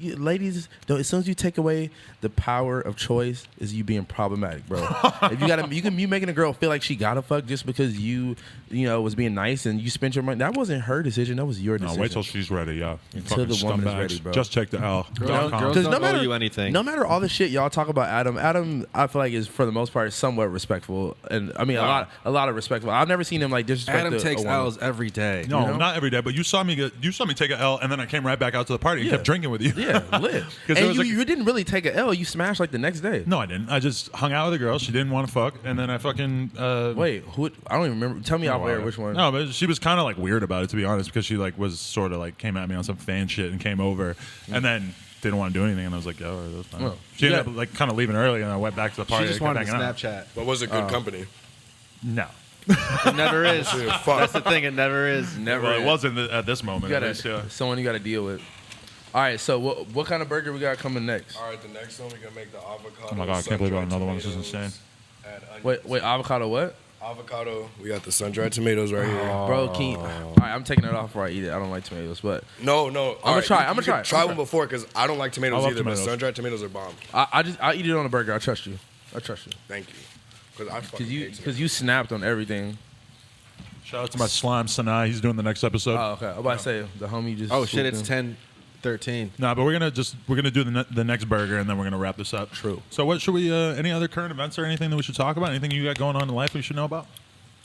ladies, though, as soon as you take away the power of choice, is you being problematic, bro. If you making a girl feel like she gotta fuck just because you was being nice and you spent your money. That wasn't her decision. That was your No, decision. wait till she's ready. Yeah. Until the woman is ready, bro. Just check the L. Girls don't owe you anything. No matter all the shit y'all talk about Adam, I feel like is for the most part somewhat respectful, and I mean a lot of respectful. I've never seen him like disrespect. Adam takes a woman. L's every day. No, You know? not every day, but you saw me take an L, and then I came right back out to the party and Yeah. kept drinking with you. Yeah, lit. 'Cause it And was you didn't really take an L. You smashed like the next day. No, I didn't. I just hung out with a girl. She didn't want to fuck, and then I fucking Wait, who? I don't even remember. Tell me off air which one. No, but she was kind of like weird about it, to be honest, because she like was sort of like came at me on some fan shit and came over, and then didn't want to do anything, and I was like, oh, that's fine. Well, She ended yeah. up like kind of leaving early, and I went back to the party. She just and kept wanted to hanging out. Snapchat. But was it good company? No, It never is. Fuck. That's the thing. It never is. Never. well, it wasn't at this moment. You At least, gotta, yeah. someone you got to deal with. All right, so what kind of burger we got coming next? All right, the next one we're gonna make the avocado. Oh my god, I can't believe I got sun-dried another one. This is tomatoes, insane. add onions. Wait, avocado what? Avocado. We got the sun-dried tomatoes right here. Bro, all right, I'm taking it off before I eat it. I don't like tomatoes, but No. I'ma All try, you I'ma can try, Try I'ma one try. before because I don't like tomatoes I love either. tomatoes. But sun-dried tomatoes are bomb. I eat it on a burger. I trust you. I trust you. Thank you. Because I fucking hate tomatoes. Because you snapped on everything. Shout out to my slime Sanai. He's doing the next episode. Oh, okay. I was about to say the homie just. Oh shit! swooped It's in. 10:13. No, but we're gonna do the next burger, and then we're gonna wrap this up. True. So, what should we? Any other current events or anything that we should talk about? Anything you got going on in life we should know about?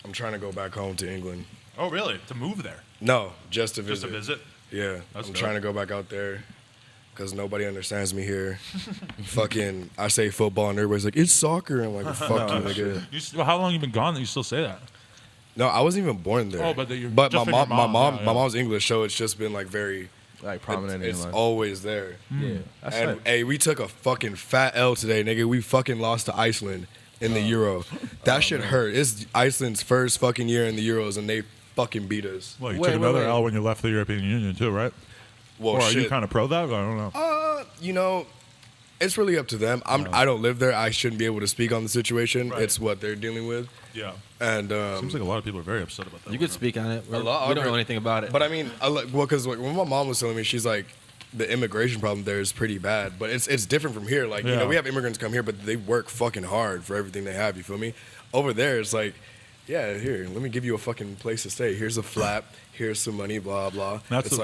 I'm trying to go back home to England. Oh, really? To move there? No, just to Just visit. to visit? Yeah, That's I'm dope. trying to go back out there because nobody understands me here. Fucking, I say football and everybody's like, it's soccer. I'm like, fuck you, nigga. Well, how long you been gone that you still say that? No, I wasn't even born there. Oh, but you're but just my in mom, your mom, yeah, my yeah. mom's English, so it's just been like very Like prominent in It's your life. always there. Yeah. That's And right. hey, we took a fucking fat L today, nigga. We fucking lost to Iceland in the Euro. That shit hurt. It's Iceland's first fucking year in the Euros, and they fucking beat us. Well, you Wait, took wait, another wait. L when you left the European Union too, right? Well, or are shit. you kind of pro that? I don't know. You know, it's really up to them. I don't live there. I shouldn't be able to speak on the situation. Right. It's what they're dealing with. Yeah. And Seems like a lot of people are very upset about that. You could speak on it. We lot- don't know anything about it. But I mean, because when my mom was telling me, she's like, the immigration problem there is pretty bad. But it's different from here. Like, you Yeah. know, we have immigrants come here, but they work fucking hard for everything they have. You feel me? Over there, it's like, yeah, here, let me give you a fucking place to stay. Here's a flat. Here's some money. Blah blah. That's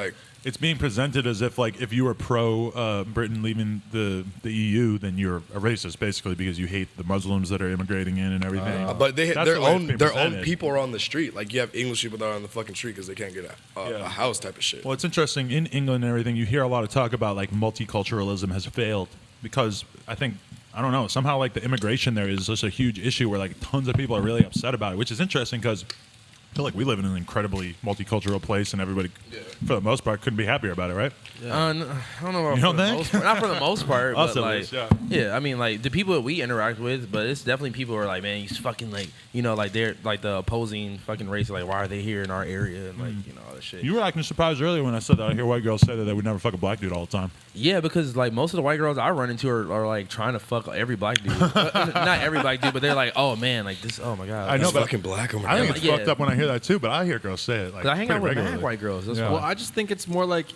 it's being presented as if you were pro Britain leaving the EU, then you're a racist basically because you hate the Muslims that are immigrating in and everything. But they That's their the way it's own being their own presented. people are on the street. Like you have English people that are on the fucking street because they can't get a house type of shit. Well, it's interesting in England and everything. You hear a lot of talk about like multiculturalism has failed because I don't know, somehow like the immigration there is just a huge issue where like tons of people are really upset about it, which is interesting because I feel like we live in an incredibly multicultural place and everybody, for the most part, couldn't be happier about it, right? I don't know about You don't for the think? most part. Not for the most part, Us but at like, least, yeah. yeah. I mean, like the people that we interact with, but it's definitely people who are like, man, you fucking like, like they're like the opposing fucking race. Like, why are they here in our area and like, all this shit. You were acting surprised earlier when I said that. I hear white girls say that they would never fuck a black dude all the time. Yeah, because like most of the white girls I run into are like trying to fuck every black dude. Not every black dude, but they're like, oh man, like this. Oh my god. I know, It's but fucking black. Oh my I think god. it's Yeah. fucked up when I hear that too, but I hear girls say it. Like, Because I hang out pretty with regularly. mad white girls. That's Yeah. why. Well, I just think it's more like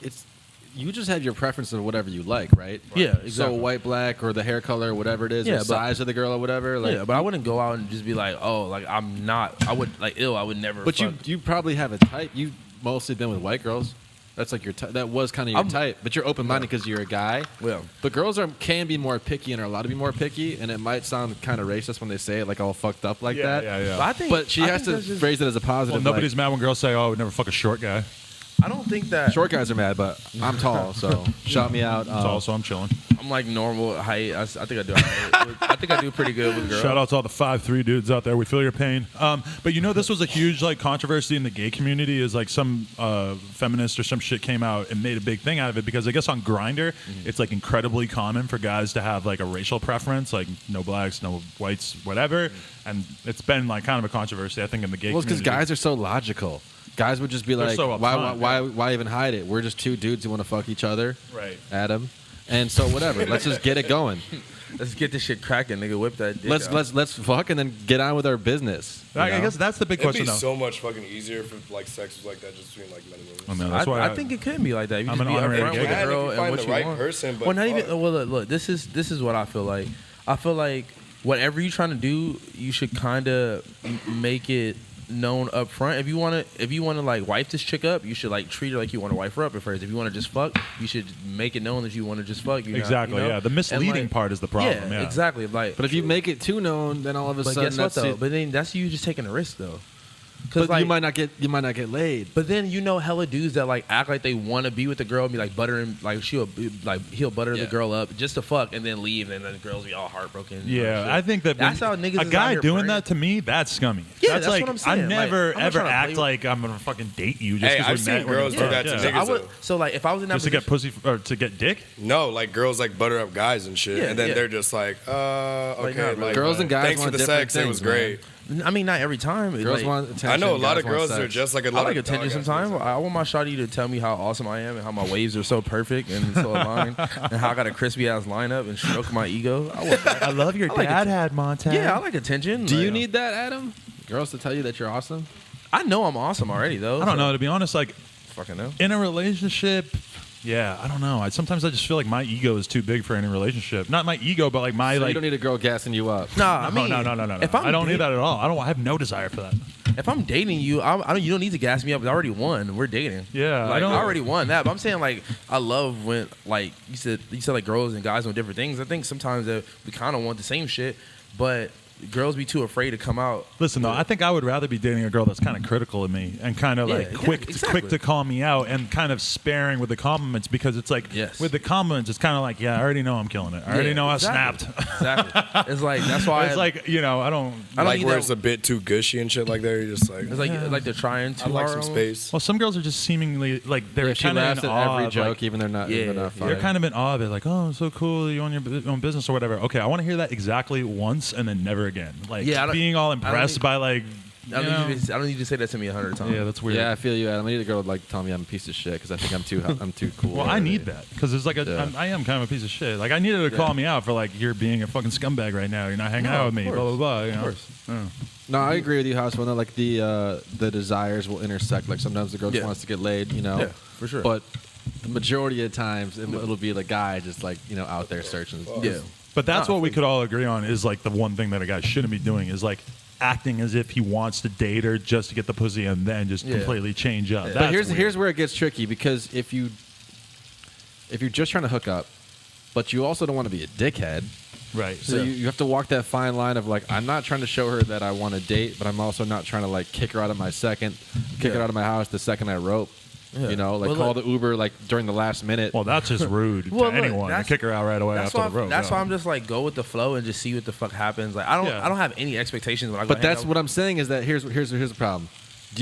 you just have your preference of whatever you like, right? Yeah, So exactly. white, black, or the hair color, whatever it is, Yeah, the but- size of the girl or whatever. Like, Yeah, but I wouldn't go out and just be like, oh, like I'm not. I would like ill. I would never. But fuck. you probably have a type. You mostly been with white girls. That's like your that was kind of your I'm- type. But you're open minded because you're a guy. Well, But girls can be more picky and are allowed to be more picky, and it might sound kind of racist when they say it like all fucked up like Yeah, that. yeah, but I yeah. think. But she I has think to that's just- phrase it as a Well, positive. nobody's mad when girls say, "Oh, I would never fuck a short guy." I don't think that. Short guys are mad, but I'm tall, so shout me out. That's also I'm chilling. I'm like normal height. I think I do. I think I do pretty good with girls. Shout out to all the 5'3" dudes out there. We feel your pain. But this was a huge like controversy in the gay community. Is like some feminist or some shit came out and made a big thing out of it because I guess on Grindr it's like incredibly common for guys to have like a racial preference, like no blacks, no whites, whatever. And it's been like kind of a controversy, I think, in the gay Well, it's because community. guys are so logical. Guys would just be They're like, so upfront, why even hide it? We're just two dudes who want to fuck each other. Right. Adam. And so whatever. Let's just get it going. Let's get this shit cracking, nigga. Whip that dick out. Let's fuck and then get on with our business. you I know? guess that's the big It'd question, be though. so much fucking easier if like sex was like that just between like men and women. I mean, that's why I think it could be like that. You I'm just an be honorary upfront gay with guy. the girl If you and find what the you right want. person, but well, not even. fuck. Well, look. This is what I feel like. I feel like whatever you're trying to do, you should kind of make it known up front. If you want to like wife this chick up, you should like treat her like you want to wife her up at first. If you want to just fuck, you should make it known that you want to just fuck. Exactly, yeah. The misleading part is the problem, yeah. exactly. Like, But if you make it too known, then all of a but sudden guess what that's though? it. But then that's you just taking a risk though. But like, you might not get laid. But then hella dudes that like act like they want to be with the girl and be like buttering, like he'll butter the girl up just to fuck and then leave and then the girls be all heartbroken. Yeah, I think that That's how niggas a is out guy here doing praying. that to me, that's scummy. Yeah, that's that's like what I'm saying. I never Like, I'm not ever trying to act play like I'm gonna fucking date you just Hey, because I've we seen met. when girls we do met. that to Yeah. niggas. I would, though. so like if I was in that Just to get position, pussy or to get dick. No, like girls like butter up guys and shit, Yeah, and then yeah. they're just like, okay, not really. like, Girls and guys thanks for want the different sex, it was things, great. I mean not every time. Girls like, want attention. I know a lot guys of girls want are sex. just like a I lot like of attention dog ass sometimes. niggas. I want my shawty to tell me how awesome I am and how my waves are so perfect and so aligned and how I got a crispy ass lineup and stroke my ego. I want that. I love your like dad it. had Montana. Yeah, I like attention. Do you Like, need that, Adam? Girls to tell you that you're awesome? I know I'm awesome already though. I don't so- know. To be honest, like Fucking know. in a relationship, yeah, I don't know. Sometimes I just feel like my ego is too big for any relationship. Not my ego, but like my So like. you don't need a girl gassing you up. Nah, I mean, no. If I'm I don't need date- that at all. I have no desire for that. If I'm dating you, I don't. You don't need to gas me up. I already won. We're dating. Yeah, I like, don't- I already won that. But I'm saying like I love when like you said like girls and guys want different things. I think sometimes that we kind of want the same shit, but girls be too afraid to come out. Listen, though, I think I would rather be dating a girl that's kind of critical of me and kind of Yeah, like yeah, quick exactly. to call me out and kind of sparing with the compliments because it's like Yes. with the compliments, it's kind of like, yeah, I already know I'm killing it. I already know I exactly. snapped. Exactly. It's like that's why It's like, you know, I don't. I don't Like need where that- it's a bit too gushy and shit like that. You're just like, it's like they're trying to. I'd like some space. Well, some girls are just seemingly like they're Yeah, she kind laughs of in at awe. every of, joke, like, even they're not. Yeah, even they're yeah. funny. they're kind of in awe of it, like, oh, so cool, you own your own business or whatever. Okay, I want to hear that exactly once and then never again. Like Yeah, I don't- being all I don't impressed need- by like, I you don't, know, need you to, I don't need you to say that to me 100 times. yeah, that's weird. Yeah, I feel you, Adam. I need a girl to like tell me I'm a piece of shit because I think I'm too cool. Well, I need that because it's like Yeah. I am kind of a piece of shit. Like I needed her to call me out for like you're being a fucking scumbag right now. You're not hanging No, out with of me. course. Blah blah blah. You know? Of course. Yeah. No, I agree with you, House. When like the desires will intersect. Like sometimes the girl just Yeah. wants to get laid, you know. Yeah, for sure. But the majority of times it'll be the guy just like out there searching. Yeah. But that's Nah, what we could all agree on is like the one thing that a guy shouldn't be doing is like acting as if he wants to date her just to get the pussy and then just Yeah. completely change up. Yeah. That's But here's weird. where it gets tricky because if you're just trying to hook up, but you also don't want to be a dickhead. right. So you have to walk that fine line of like, I'm not trying to show her that I want to date, but I'm also not trying to like kick her out of my kick her out of my house the second I rope. Yeah. You know, like Well, call look- the Uber like during the last minute. Well, that's just rude Well, to look, anyone to that's- kick her out right away That's after why. the road. That's yeah. why I'm just like go with the flow and just see what the fuck happens. Like I Yeah. don't have any expectations when I go. but hang that's out. what I'm saying is that here's the problem.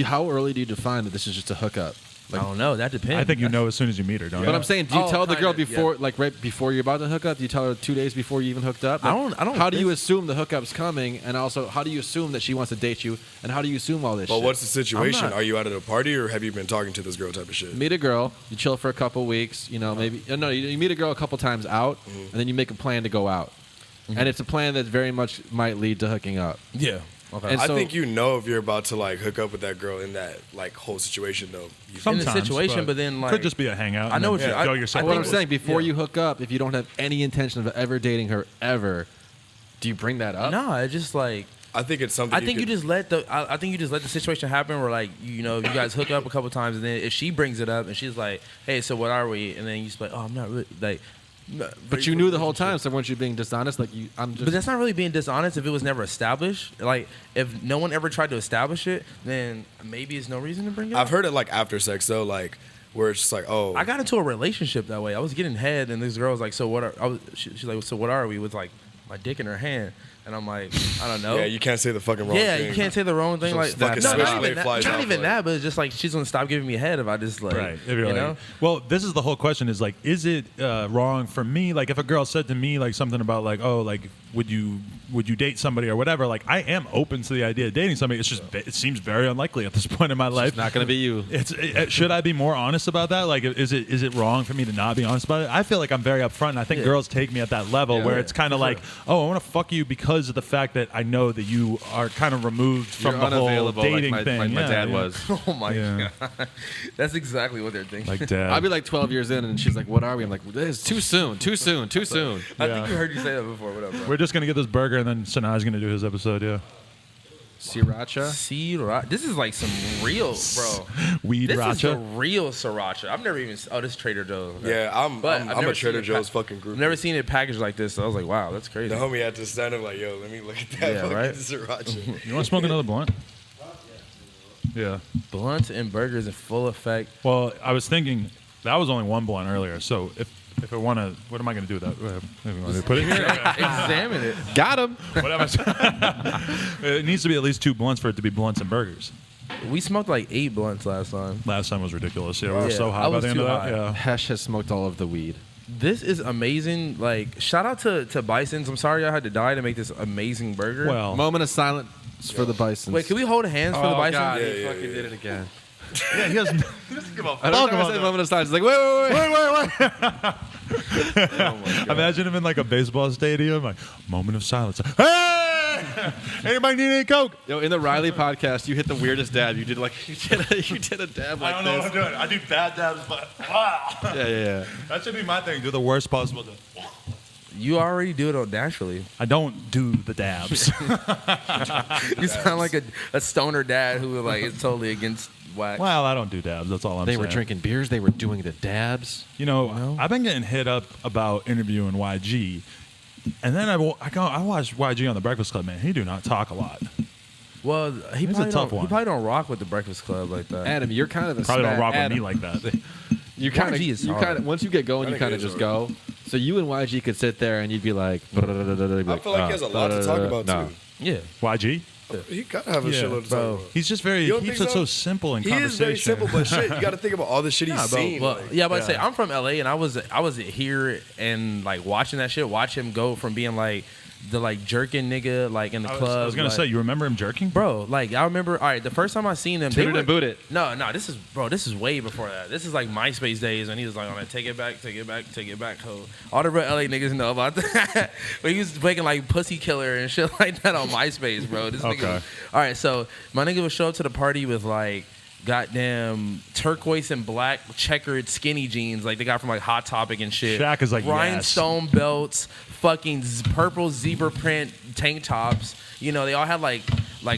How early do you define that this is just a hookup? I don't know. That depends. I think you know as soon as you meet her, don't you? But I'm saying, do you Oh, tell the girl kinda, before, like right before you're about to hook up? Do you tell her 2 days before you even hooked up? I Like, don't How do you think- assume the hookup's coming? And also, how do you assume that she wants to date you? And how do you assume all this? but shit? what's the situation? not- Are you out at a party or have you been talking to this girl type of shit? Meet a girl, you chill for a couple weeks, maybe no, you meet a girl a couple times out, and then you make a plan to go out, and it's a plan that very much might lead to hooking up. Yeah. Okay. And I so- think you know if you're about to like hook up with that girl in that like whole situation though. You In the Sometimes, situation, but then, like- could just be a hangout. I know and what then you- go I- your I separate What I'm ways. saying, before Yeah. you hook up, if you don't have any intention of ever dating her ever, do you bring that up? No, it's just like I think it's something. I think you could- just let the I think you just let the situation happen where like you guys hook up a couple times and then if she brings it up and she's like, hey, so what are we? And then you just like, oh, I'm not really like. But you knew the whole time, so weren't you being dishonest? Like I'm just. But that's not really being dishonest if it was never established. Like if no one ever tried to establish it, then maybe it's no reason to bring it up. I've heard it like after sex though, like where it's just like, oh, I got into a relationship that way. I was getting head, and this girl was like, "So what are?" She's like, "So what are we?" With like my dick in her hand, And I'm like, I don't know. Yeah, you can't say the fucking wrong Yeah, thing. you can't say the wrong thing. So Like, fucking no, switch not blade even, that, flies not out, even like- that, but it's just like she's gonna stop giving me head if I just like, Right. If you're you like, know. well, this is the whole question: is like, is it wrong for me? Like, if a girl said to me like something about like, oh, like, would you date somebody or whatever? Like, I am open to the idea of dating somebody. It's just it seems very unlikely at this point in my life. It's not going to be you. Should I be more honest about that? Like, is it wrong for me to not be honest about it? I feel like I'm very upfront, and I think girls take me at that level where it's kind of like, oh, I want to fuck you because of the fact that I know that you are kind of removed from You're the whole unavailable, dating like thing. my Yeah, dad yeah. was. Oh my Yeah. god, that's exactly what they're thinking. Like dad. I'd be like 12 years in, and she's like, "What are we?" I'm like, "It's too soon, too soon, too soon." I Yeah. think you heard you say that before. What up, bro? We're just gonna get this burger, and then Sanai's gonna do his episode. Yeah, Sriracha. This is like some real, bro. weed This is the racha. real sriracha. I've never even. Oh, this is Trader Joe's. Okay. Yeah, I'm But I'm I've a never Trader seen it Joe's fucking group. I've never seen it packaged like this. So I was like, wow, that's crazy. The homie had to stand up like, yo, let me look at that Yeah, fucking right? sriracha. You want to smoke another blunt? Yeah. Blunts and burgers in full effect. Well, I was thinking that was only one blunt earlier. So if I want to, what am I going to do with that? Maybe want to put it here. Examine it. Got him. What am I? It needs to be at least 2 blunts for it to be blunts and burgers. We smoked like 8 blunts last time. Last time was ridiculous. Yeah, we were Yeah, so I high by was the end too of that. high. Yeah. Hesh has smoked all of the weed. This is amazing. Like, shout out to Bison's. I'm sorry I had to die to make this amazing burger. Well, Moment of silence for the Bisons. wait, can we hold hands for the Oh, Bisons? God, Yeah, he yeah, fucking yeah. did it again. yeah, he has. I don't Fuck know about say that. moment of silence. He's like, wait. Imagine him in like a baseball stadium, like moment of silence. Hey, anybody need any coke? Yo, in the Riley podcast, you hit the weirdest dab. You did you did a dab like I don't know this. what I'm doing. I do bad dabs, but wow. Yeah. That should be my thing. Do the worst possible. You already do it naturally. I don't do the dabs. You sound like a stoner dad who like is totally against wax. Well, I don't do dabs. That's all I'm They saying. were drinking beers. They were doing the dabs. You know, I've been getting hit up about interviewing YG, and then I watched YG on the Breakfast Club. Man, he do not talk a lot. Well, he It's a probably, tough don't, one. he probably don't rock with the Breakfast Club like that. Adam, you're kind of the Probably don't spat- rock with Adam, me like that. You kind YG is of hard. once you get going, I you think kind it of is just hard. go. So you and YG could sit there and you'd be like, I feel like he has a lot to talk about no. too. Yeah. YG, He gotta have a Yeah, shitload to bro. talk about. he's just very. You He don't keeps think it so? so simple in He conversation. is very simple, but shit, you got to think about all the shit he's Nah, bro. seen. Well, like- yeah, but I say Yeah. I'm from LA and I was here and like watching that shit. Watch him go from being like the like jerking nigga like in the club. I was gonna like- say, you remember him jerking? bro. Like I remember. All right, the first time I seen them, Toot it and boot it. No, this is way before that. This is like MySpace days when he was like on that take it back code. All the real LA niggas know about that. But he was making like Pussy Killer and shit like that on MySpace, bro. This nigga Okay. was, all right, so my nigga would show up to the party with like goddamn turquoise and black checkered skinny jeans like they got from like Hot Topic and shit. Shaq is like, yes. rhinestone belts, fucking purple zebra print tank tops. You know, they all had like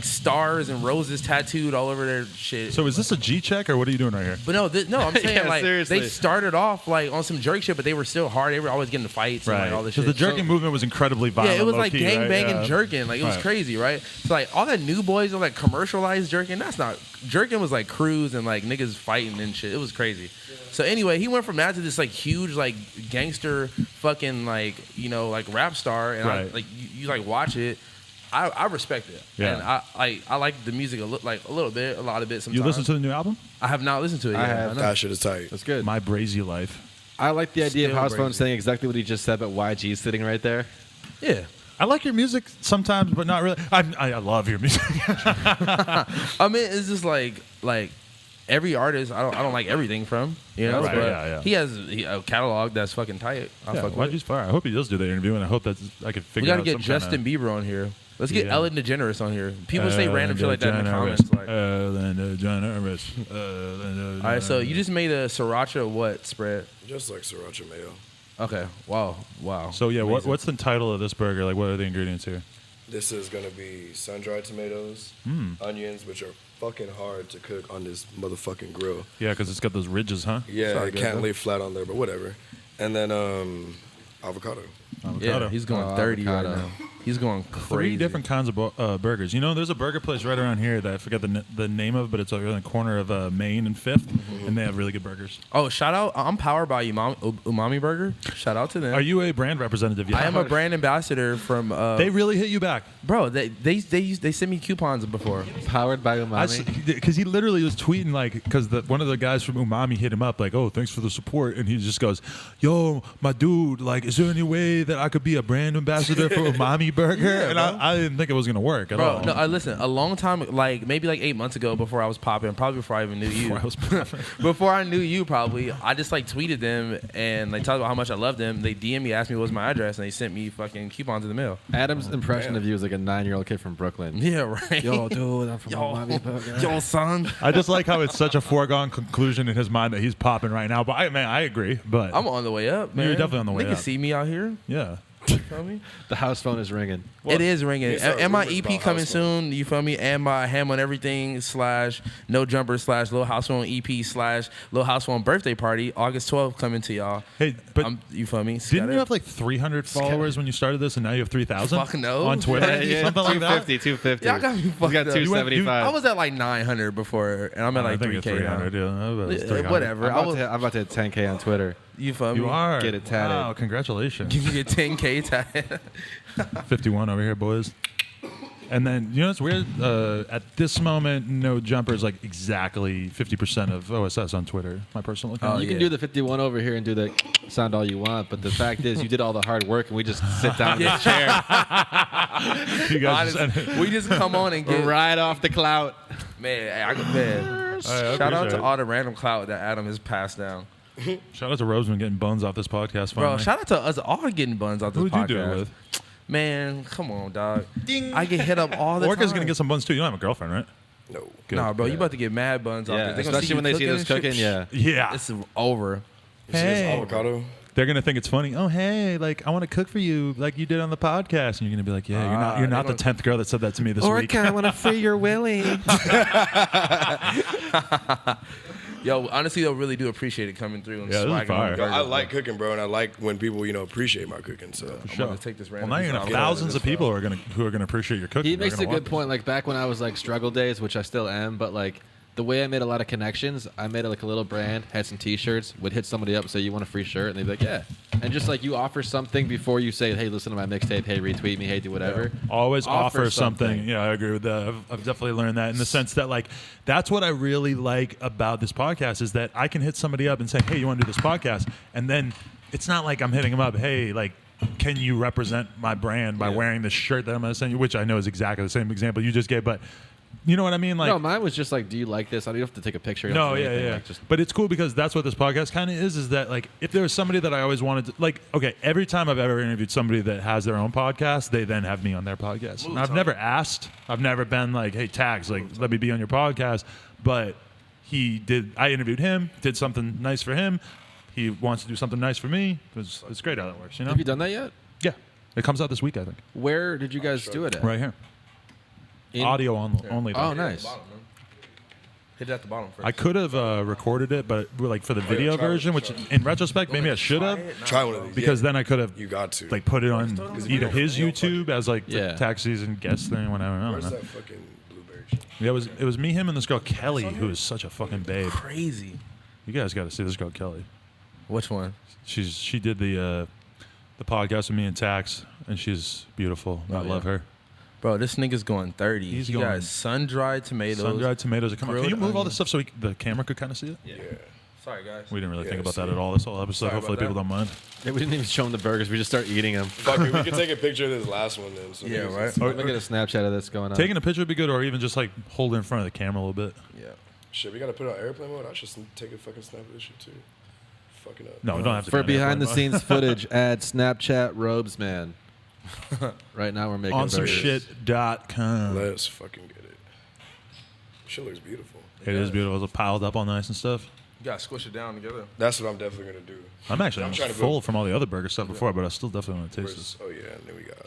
stars and roses tattooed all over their shit. So is this a G check or what are you doing right here? But no, no, I'm saying Yeah, like seriously. they started off like on some jerk shit, but they were still hard. They were always getting into fights and like all this shit. Because the jerking So- movement was incredibly yeah, violent. it was like low-key, gang right? banging Yeah. jerking. Like it was Right. crazy, right? So like all that new boys are like commercialized jerking. That's not jerking was like cruise and like niggas fighting and shit. It was crazy. So anyway, he went from that to this like huge like gangster fucking like like rap star and Right. you like watch it. I respect it. Yeah. And I like the music a little bit, a lot of it sometimes. You listen to the new album? I have not listened to it yet. I have. I know. That shit is tight. That's good. My Brazy Life. I like the idea of Still House Phone crazy. saying exactly what he just said, but YG sitting right there. Yeah. I like your music sometimes, but not really. I love your music. I mean, it's just like every artist. I don't like everything from Right, but yeah. he has a catalog that's fucking tight. I Yeah, fuck with YG's it. fire. I hope he does do the interview, and I hope that I could figure We gotta out get some Justin kinda, Bieber on here. Let's get Yeah. Ellen DeGeneres on here. People say random shit like that in the DeGeneres. comments. Like, Ellen DeGeneres. all right, so you just made a sriracha what spread? Just like sriracha mayo. Okay, wow. So yeah, Amazing. what's the title of this burger? Like, what are the ingredients here? This is gonna be sun-dried tomatoes, onions, which are fucking hard to cook on this motherfucking grill. Yeah, because it's got those ridges, huh? Yeah, Sorry, it good, can't though. lay flat on there, but whatever. And then avocado. Avocado. Yeah, he's going Oh, 30 avocado. right now. He's going crazy. 3 different kinds of burgers. You know, there's a burger place right around here that I forget the name of, but it's like in the corner of Main and 5th, and they have really good burgers. Oh, shout out! I'm powered by Umami Burger. Shout out to them. Are you a brand representative yet? I am a brand ambassador from. They really hit you back. Bro, they sent me coupons before. Powered by Umami. Because he literally was tweeting because one of the guys from Umami hit him up like, oh, thanks for the support, and he just goes, yo, my dude, like, is there any way that I could be a brand ambassador for Umami Burger? And I didn't think it was gonna work at all. No, listen. A long time, like maybe like 8 months ago, before I was popping, probably before I even knew you. Before I knew you, probably, I just like tweeted them and like talked about how much I loved them. They DM'd me, asked me what was my address, and they sent me fucking coupons in the mail. Adam's impression of you is like a 9-year-old kid from Brooklyn. Yeah, right. Yo, dude, I'm from Umami Burger. Yo, son. I just like how it's such a foregone conclusion in his mind that he's popping right now. But I agree. But I'm on the way up, man. You're definitely on the way They up. can see me out here. Yeah. You feel me? The house phone is ringing. It is ringing. These are And my rumors EP about coming House Phone. soon. You feel me? And my Ham on Everything / No Jumper / Little House Phone EP / Little House Phone birthday party August 12th coming to y'all. Hey, but You feel me? didn't you have like 300 followers when you started this, and now you have 3,000? Fuck no. On Twitter, something like that. 250. Y'all got me fucked got up. 275. I was at like 900 before, and I'm at I like think it's 3K 300. now. Yeah, I bet it's 300. Whatever. I'm about to hit 10K on Twitter. You feel me? You are. Get it tatted. Wow, congratulations. You can get 10K tatted. 51 over here, boys. And then, you know what's weird? At this moment, No Jumper is like exactly 50% of OSS on Twitter, my personal account. You can do the 51 over here and do the sound all you want, but the fact is you did all the hard work and we just sit down in this chair You guys just, We just come on and get right off the clout. man. Shout out appreciate to it. all the random clout that Adam has passed down. Shout out to Roseman getting buns off this podcast. Bro, Finally. shout out to us all getting buns off this Who'd podcast. you do it with? Man, come on, dog. I get hit up all the time. Orca's gonna get some buns too. You don't have a girlfriend, right? No. Good. Nah, bro, you about to get mad buns off Yeah, this. They gonna see especially you when they see this and cooking, shit. yeah. Yeah. It's over. Is this Hey. avocado? They're gonna think it's funny. Oh, hey, like I want to cook for you, like you did on the podcast, and you're gonna be like, yeah, you're not the 10th girl that said that to me this week. I want to free your willy. Yo, honestly, they'll really do appreciate it coming through and Yeah, this is swagging on fire. the Yo, burger, I bro. like cooking, bro, and I like when people, appreciate my cooking. So I'm gonna take this Well, random. now you're gonna have piece out. thousands of people who are gonna appreciate your cooking. He They're makes a gonna good want point. Like back when I was like struggle days, which I still am, but like the way I made a lot of connections, I made like a little brand, had some T-shirts, would hit somebody up and say, "You want a free shirt?" And they'd be like, "Yeah." And just like you offer something before you say, "Hey, listen to my mixtape. Hey, retweet me. Hey, do whatever." Always offer Offer something. something. Yeah, I agree with that. I've definitely learned that in the sense that like that's what I really like about this podcast is that I can hit somebody up and say, "Hey, you want to do this podcast?" And then it's not like I'm hitting them up, "Hey, like, can you represent my brand by wearing this shirt that I'm going to send you?" Which I know is exactly the same example you just gave, but you know what I mean? Like, No, mine was just like, "Do you like this?" I don't have to take a picture. You don't no, have to do yeah, anything, yeah. like, just But it's cool because that's what this podcast kind of is that, like, if there was somebody that I always wanted to, like, okay, every time I've ever interviewed somebody that has their own podcast, they then have me on their podcast. And I've never asked. I've never been like, hey, Tags, like, let me be on your podcast. But I interviewed him, did something nice for him. He wants to do something nice for me. It's great how that works, you know? Have you done that yet? Yeah. It comes out this week, I think. Where did you guys do it at? Right here. In- Audio only. though. Oh, nice. Hit it at the bottom first. I could have recorded it, but like for the video try it, version, which in retrospect, maybe I should have. try one of these. Because then I could have You got to. like put it on either his YouTube as like the Yeah. tax season guest thing, whatever. I don't Where's know. that fucking blueberry? Yeah, it was me, him, and this girl Kelly, who is such a fucking babe. Crazy. You guys got to see this girl Kelly. Which one? She did the podcast with me and Tax, and she's beautiful. I love her. Bro, this nigga's going 30. He's he going- got sun-dried tomatoes. Sun-dried tomatoes are coming. Can you grilled move all this onions. stuff so the camera could kind of see it? Yeah. Sorry, guys. We didn't really Yeah, think about see. that at all this whole episode. Sorry Hopefully about people that. don't mind. Yeah, we didn't even show them the burgers. We just start eating them. Fuck it, we can take a picture of this last one then. So Yeah, niggas right. can- Or- Let me get a Snapchat of this going on. Taking a picture would be good, or even just like hold it in front of the camera a little bit. Yeah. Shit, we gotta put it on airplane mode. I should take a fucking snap of this shit too. Fucking up. No, we don't have to. For be on behind the airplane mode. scenes footage, add Snapchat robes, man. Right now we're making on some burgers. shit.com. Let's fucking get it. Shit looks beautiful. It is beautiful. It's piled up all nice and stuff. You gotta squish it down together. That's what I'm definitely gonna do. I'm actually I'm almost trying to full build- from all the other burger stuff before, but I still definitely want to taste Where's- this. Oh yeah, and then we got.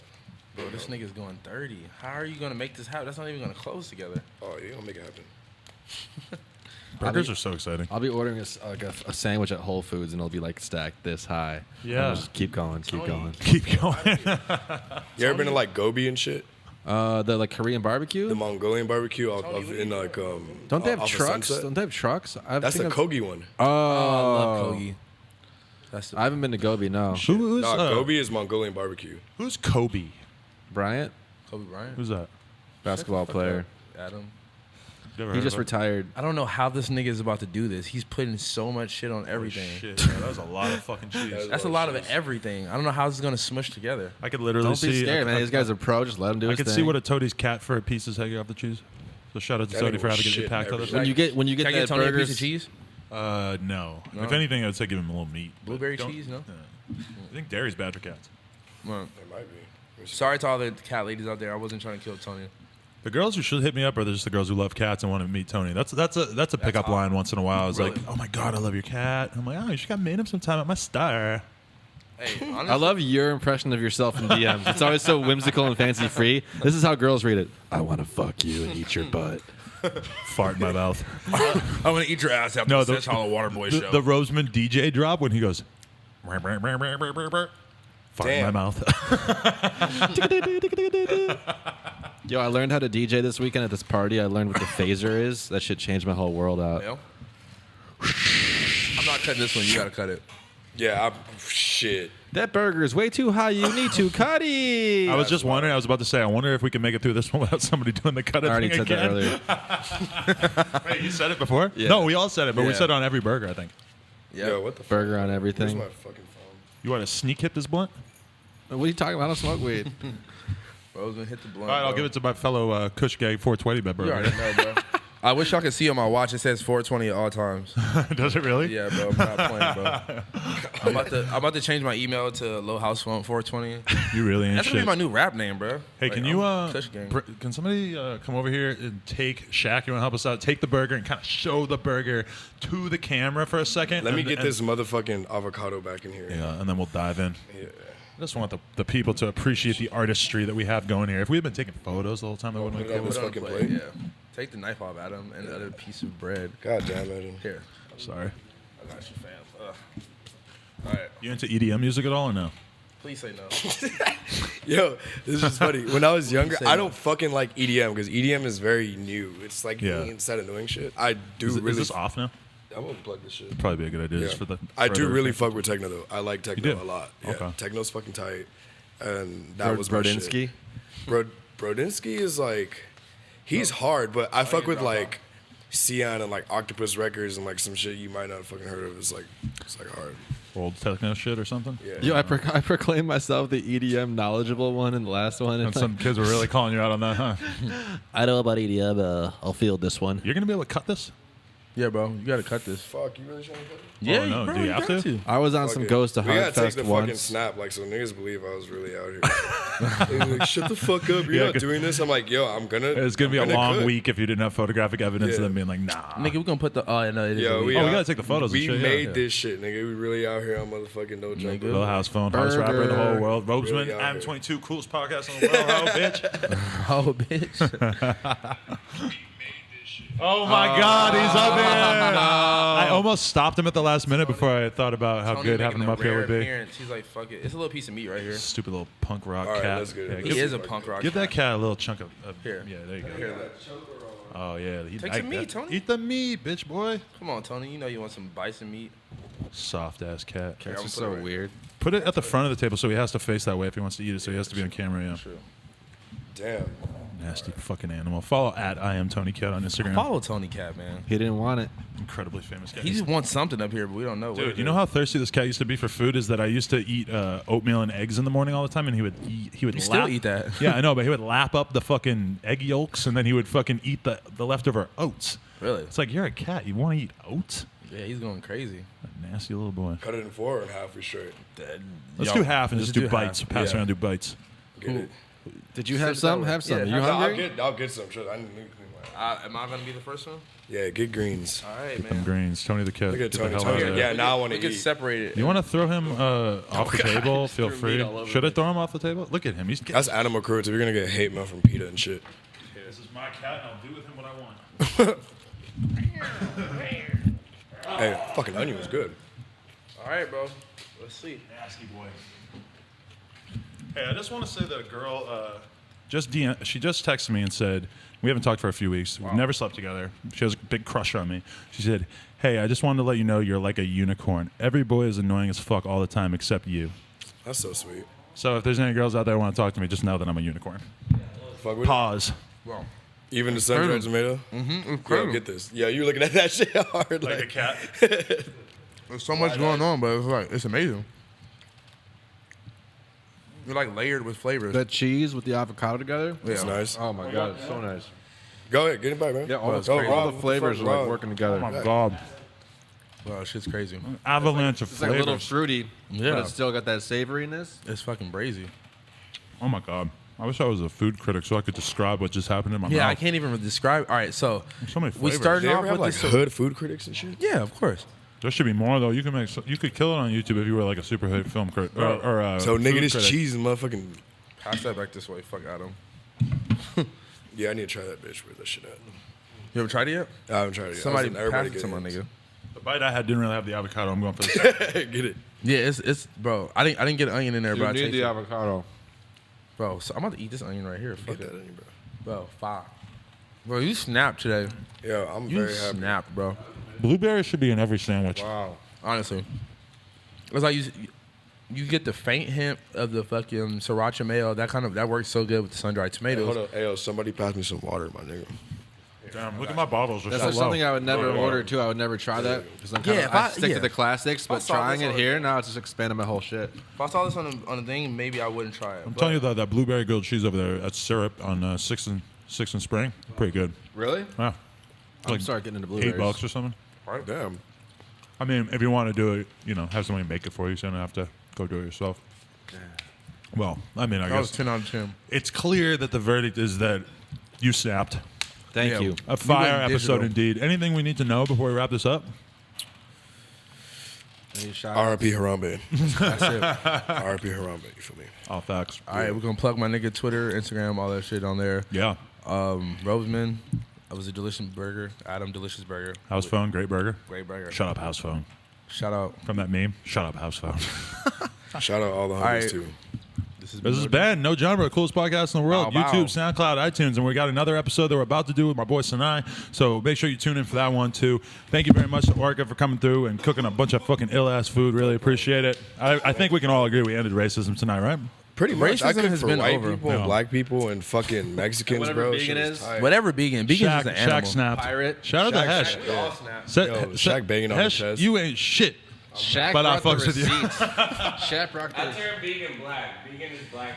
Bro, this nigga's going 30. How are you gonna make this happen? That's not even gonna close together. Oh, you gonna make it happen. Burgers are so exciting. I'll be ordering a sandwich at Whole Foods, and it'll be like stacked this high. Yeah. And we'll just keep going, keep going. Keep going. You ever been to like Gobi and shit? The like Korean barbecue. The Mongolian barbecue in like Don't they have off of trucks? Sunset? Don't they have trucks? That's the Kogi one. Oh, I love Kogi. That's I haven't been to Gobi. No. Who's Nah, Gobi is Mongolian barbecue. who's Kobe? Bryant, Kobe Bryant. Who's that? basketball player. Adam. Never He heard just of him. retired. I don't know how this nigga is about to do this. He's putting so much shit on everything. Shit, yeah, that was a lot of fucking cheese. That's a lot of everything. I don't know how this is gonna smush together. I could literally Don't see. be scared, man. These guys are pro. Just let them do I his could thing. see what a Toadie's cat fur pieces hanging off the cheese. So shout out to That Toadie nigga for was having an shitting impact on this. everything. when you get Can I that get Tony a burgers. piece of cheese? No. No? If anything, I'd say give him a little meat. but Blueberry don't- cheese, no? I think dairy's bad for cats. Well, It might be. sorry to all the cat ladies out there. I wasn't trying to kill Tony. The girls who should hit me up are just the girls who love cats and want to meet Tony. That's a pickup line once in a while. It's Really? like, oh my god, I love your cat. I'm like, oh, you should got meet him sometime at my star. Hey, honestly, I love your impression of yourself in DMs. It's always so whimsical and fancy free. This is how girls read it. I want to fuck you and eat your butt. Fart in my mouth. I'm gonna eat your ass after No, the Hollow Water Boy show. The Roseman DJ drop when he goes, fart in my Damn. mouth. Yo, I learned how to DJ this weekend at this party. I learned what the phaser is. That shit changed my whole world out. Yo. I'm not cutting this one. You gotta cut it. Yeah, shit. That burger is way too high. You need to cut it. I was just wondering. I was about to say. I wonder if we can make it through this one without somebody doing the cut. I already thing said again. that earlier. Wait, you said it before? Yeah. No, we all said it, but we Yeah. said it on every burger. I think. Yeah. Yo, what the fuck? Burger on Where's everything. my fucking phone? You want to sneak hit this blunt? What are you talking about? I don't smoke weed. Bro, I was gonna hit the blunt. All right, I'll bro. give it to my fellow Kush Gag 420 bed You already burger. know, bro. I wish y'all could see on my watch. It says 420 at all times. Does it really? Yeah, bro. I'm not playing, bro. I'm about to change my email to Low House Phone 420. You really ain't That's gonna shit. be my new rap name, bro. Hey, Like, can you Kush Gang. can somebody come over here and take Shaq? You want to help us out? Take the burger and kind of show the burger to the camera for a second. Let me and- get and- this motherfucking avocado back in here. Yeah, and then we'll dive in. Yeah. I just want the people to appreciate the artistry that we have going here. If we had been taking photos the whole time, that wouldn't put be it on cool. this Put it on fucking the plate, plate. Yeah. Take the knife off, Adam, and the other piece of bread. God damn it. Here. Sorry. I got you, fam. All right. You into EDM music at all or no? Please say no. Yo, this is funny. When I was younger, Say I no. don't fucking like EDM because EDM is very new. It's like Yeah. me instead of knowing shit. I do Is, really. is this off now? I'm gonna plug this shit. Probably be a good idea Yeah. just for the. I do further- really fuck with techno though. I like techno do? a lot. Yeah, Okay. techno's fucking tight, and that was my Brodinsky. shit. Brodinsky is like, he's hard, but I fuck with like Sion and like Octopus Records and like some shit you might not have fucking heard of. It's like hard. old techno shit or something. Yeah. Yo, I proclaimed myself the EDM knowledgeable one in the last one. And It's some like, kids were really calling you out on that, huh? I know about EDM. I'll field this one. You're gonna be able to cut this? Yeah, bro. You gotta cut this. Fuck, you really trying to cut it? Yeah, no, bro, do you have got to? I was on some Fuck it. Ghost to We gotta take Hardfest the fucking once. snap, like, so niggas believe I was really out here. They were like, shut the fuck up, you're Yeah, not 'cause- doing this. I'm like, yo, I'm gonna. It's gonna be a I'm long cook. week if you didn't have photographic evidence of Yeah. them being like, nah. Nigga, we gonna put the. Oh, no, it is. Yo, a week. we gotta take the photos and We shit, yeah. made Yeah. this shit, nigga. We really out here on motherfucking no jump. Nigga. Little House Phone, hottest rapper in the whole world. Robesman, Really out here. M22, coolest podcast in the world, oh, bitch. Oh, bitch. Oh my God, he's up here. I almost stopped him at the last minute before I thought about how Tony good making having him a up here rare would be. appearance. He's like, fuck it. It's a little piece of meat right here. Stupid little punk rock All right, cat. let's get it. Yeah, Let's He give, is a punk rock. give that cat a little chunk of. Here. Yeah, there you go. Here, Oh yeah, Take some meat, Tony. Eat the meat, bitch boy. come on, Tony. You know you want some bison meat. Soft ass cat. Here, I'm It's gonna so put it right weird. Put it at the front of the table so he has to face that way if he wants to eat it. So he has to be on camera. Yeah. True. Damn. Nasty fucking animal. Follow at I am Tony Cat on Instagram. Follow Tony Cat, man. He didn't want it. Incredibly famous cat. He just wants something up here, but we don't know. what Dude, it you know is. how thirsty this cat used to be for food? Is that I used to eat oatmeal and eggs in the morning all the time, and he would You still eat that? Yeah, I know, but he would lap up the fucking egg yolks, and then he would fucking eat the leftover oats. Really? It's like, you're a cat. You want to eat oats? Yeah, he's going crazy. That nasty little boy. Cut it in 4 and half. We straight. Let's Yo, do half and let's just do half. bites. Pass Yeah. around, do bites. Get it. Did you have some? Have some. Yeah, Are you have I'll hungry? get some. Shit, I need to Am I gonna be the first one? Yeah, get greens. All right, Them man. greens. Tony the cat. Look at Get the Tony. hell Tony. out of there. Yeah, now I want We to can eat. separate it. You want to throw him off the table? Feel Threw free. meat all over Should I me. throw him off the table? Look at him. He's That's animal cruelty. We're gonna get hate mail from PETA and shit. This is my cat, and I'll do with him what I want. Hey, fucking onion was good. All right, bro. Let's see. Nasty boy. Hey, I just want to say that a girl she just texted me and said, we haven't talked for a few weeks. We've never slept together. She has a big crush on me. She said, hey, I just wanted to let you know you're like a unicorn. Every boy is annoying as fuck all the time except you. That's so sweet. So if there's any girls out there who want to talk to me, just know that I'm a unicorn. Fuck with it. Pause. Well, Even the sun-dried tomato? Mm-hmm. Yo, get this. Yeah, you looking at that shit hard. Like a cat. There's so much going on, but it's like it's amazing. You're like layered with flavors. That cheese with the avocado together. It's nice. Oh my god, it's so nice. Go ahead, get it back, man. Yeah, all, Go, all Rob. the flavors are like Rob. working Oh together. my god. Wow, shit's crazy. Avalanche of It's like a little flavors. fruity, Yeah. but it's still got that savoriness. It's fucking brazy. Oh my god. I wish I was a food critic so I could describe what just happened in my Yeah, mouth. I can't even describe. All right, so So many we flavors. started They off ever have with like this. hood food critics and shit? Yeah, of course. There should be more though. You could kill it on YouTube if you were like a super hit film critic or So food nigga, this critic. cheese is motherfucking. Pass that back this way. Fuck Adam. Yeah, I need to try that bitch with that shit at. You ever tried it yet? I haven't tried it yet. Somebody Everybody pass it to my nigga. The bite I had didn't really have the avocado. I'm going for this. Get it. Yeah, it's bro. I didn't get an onion in there, You bro. I need tasted the it. avocado. Bro, so I'm about to eat this onion right here. Fuck Get it. that in you, bro. Bro, fire. Bro, you snapped today. Yeah, I'm You very happy. snapped, bro. Blueberries should be in every sandwich. Wow. Honestly. It's like you get the faint hint of the fucking sriracha mayo. That works so good with the sun-dried Hey, tomatoes. hold up. Hey, yo, somebody pass me some water, my nigga. Damn, look at my bottles. They're That's so like low. something I would never order too. I would never try that because I'm kind Yeah, of if I I- stick yeah. to the classics. But saw trying this it on- here now, it's just expanding my whole shit. If I saw this on the thing, maybe I wouldn't try it. I'm telling you that blueberry grilled cheese over there, that's syrup on 6th and Spring. Pretty good. Really? Yeah. I'm Like start getting into blueberries. $8 or something. Damn. I mean, if you want to do it, have somebody make it for you, so you don't have to go do it yourself. Well, I mean, I That was guess 10 out of 10. it's clear that the verdict is that you snapped. Thank Yeah. you. A fire went episode digital. indeed. Anything we need to know before we wrap this up? Any shot? R.I.P. Harambe. That's it. R.I.P. Harambe. You feel me? All facts. All right, we're going to plug my nigga Twitter, Instagram, all that shit on there. Yeah. Roseman, I was a delicious burger. Adam, delicious burger. House phone, great burger. Great burger. Shut up, house phone. Shout out. From that meme, shut up, house phone. Shout out all the homies, right. too. This is Ben, No Genre, coolest podcast in the world. Bow, bow. YouTube, SoundCloud, iTunes, and we got another episode that we're about to do with my boy Sinai. So make sure you tune in for that one too. Thank you very much to Orca for coming through and cooking a bunch of fucking ill ass food. Really appreciate it. I think we can all agree we ended racism tonight, right? Pretty much. I Racism cook has for been white over. people, Yeah. black people, and fucking Mexicans, Whatever bro. vegan Shit is. tight. Whatever vegan. Vegan's Shaq, just an animal. Shaq snapped. Pirate. Shout out to Hesh. Shaq banging on the chest. You ain't shit. Shaq But I brought the fucks with you. receipts. Shaq brought the I turn vegan black. Vegan is black.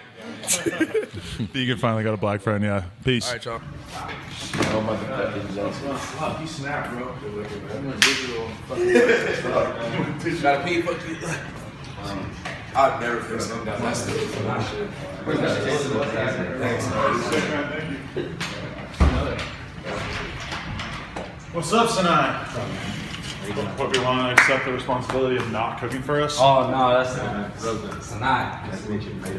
Vegan finally got a black friend, yeah. Peace. All right, y'all. You snap, bro. Gotta pee, fuck you. I'd never fix them down. That's the shit. What's up, Sinai? Hope you want to accept the responsibility of not cooking for us. Oh, no, that's not. It's not. Nice to meet you.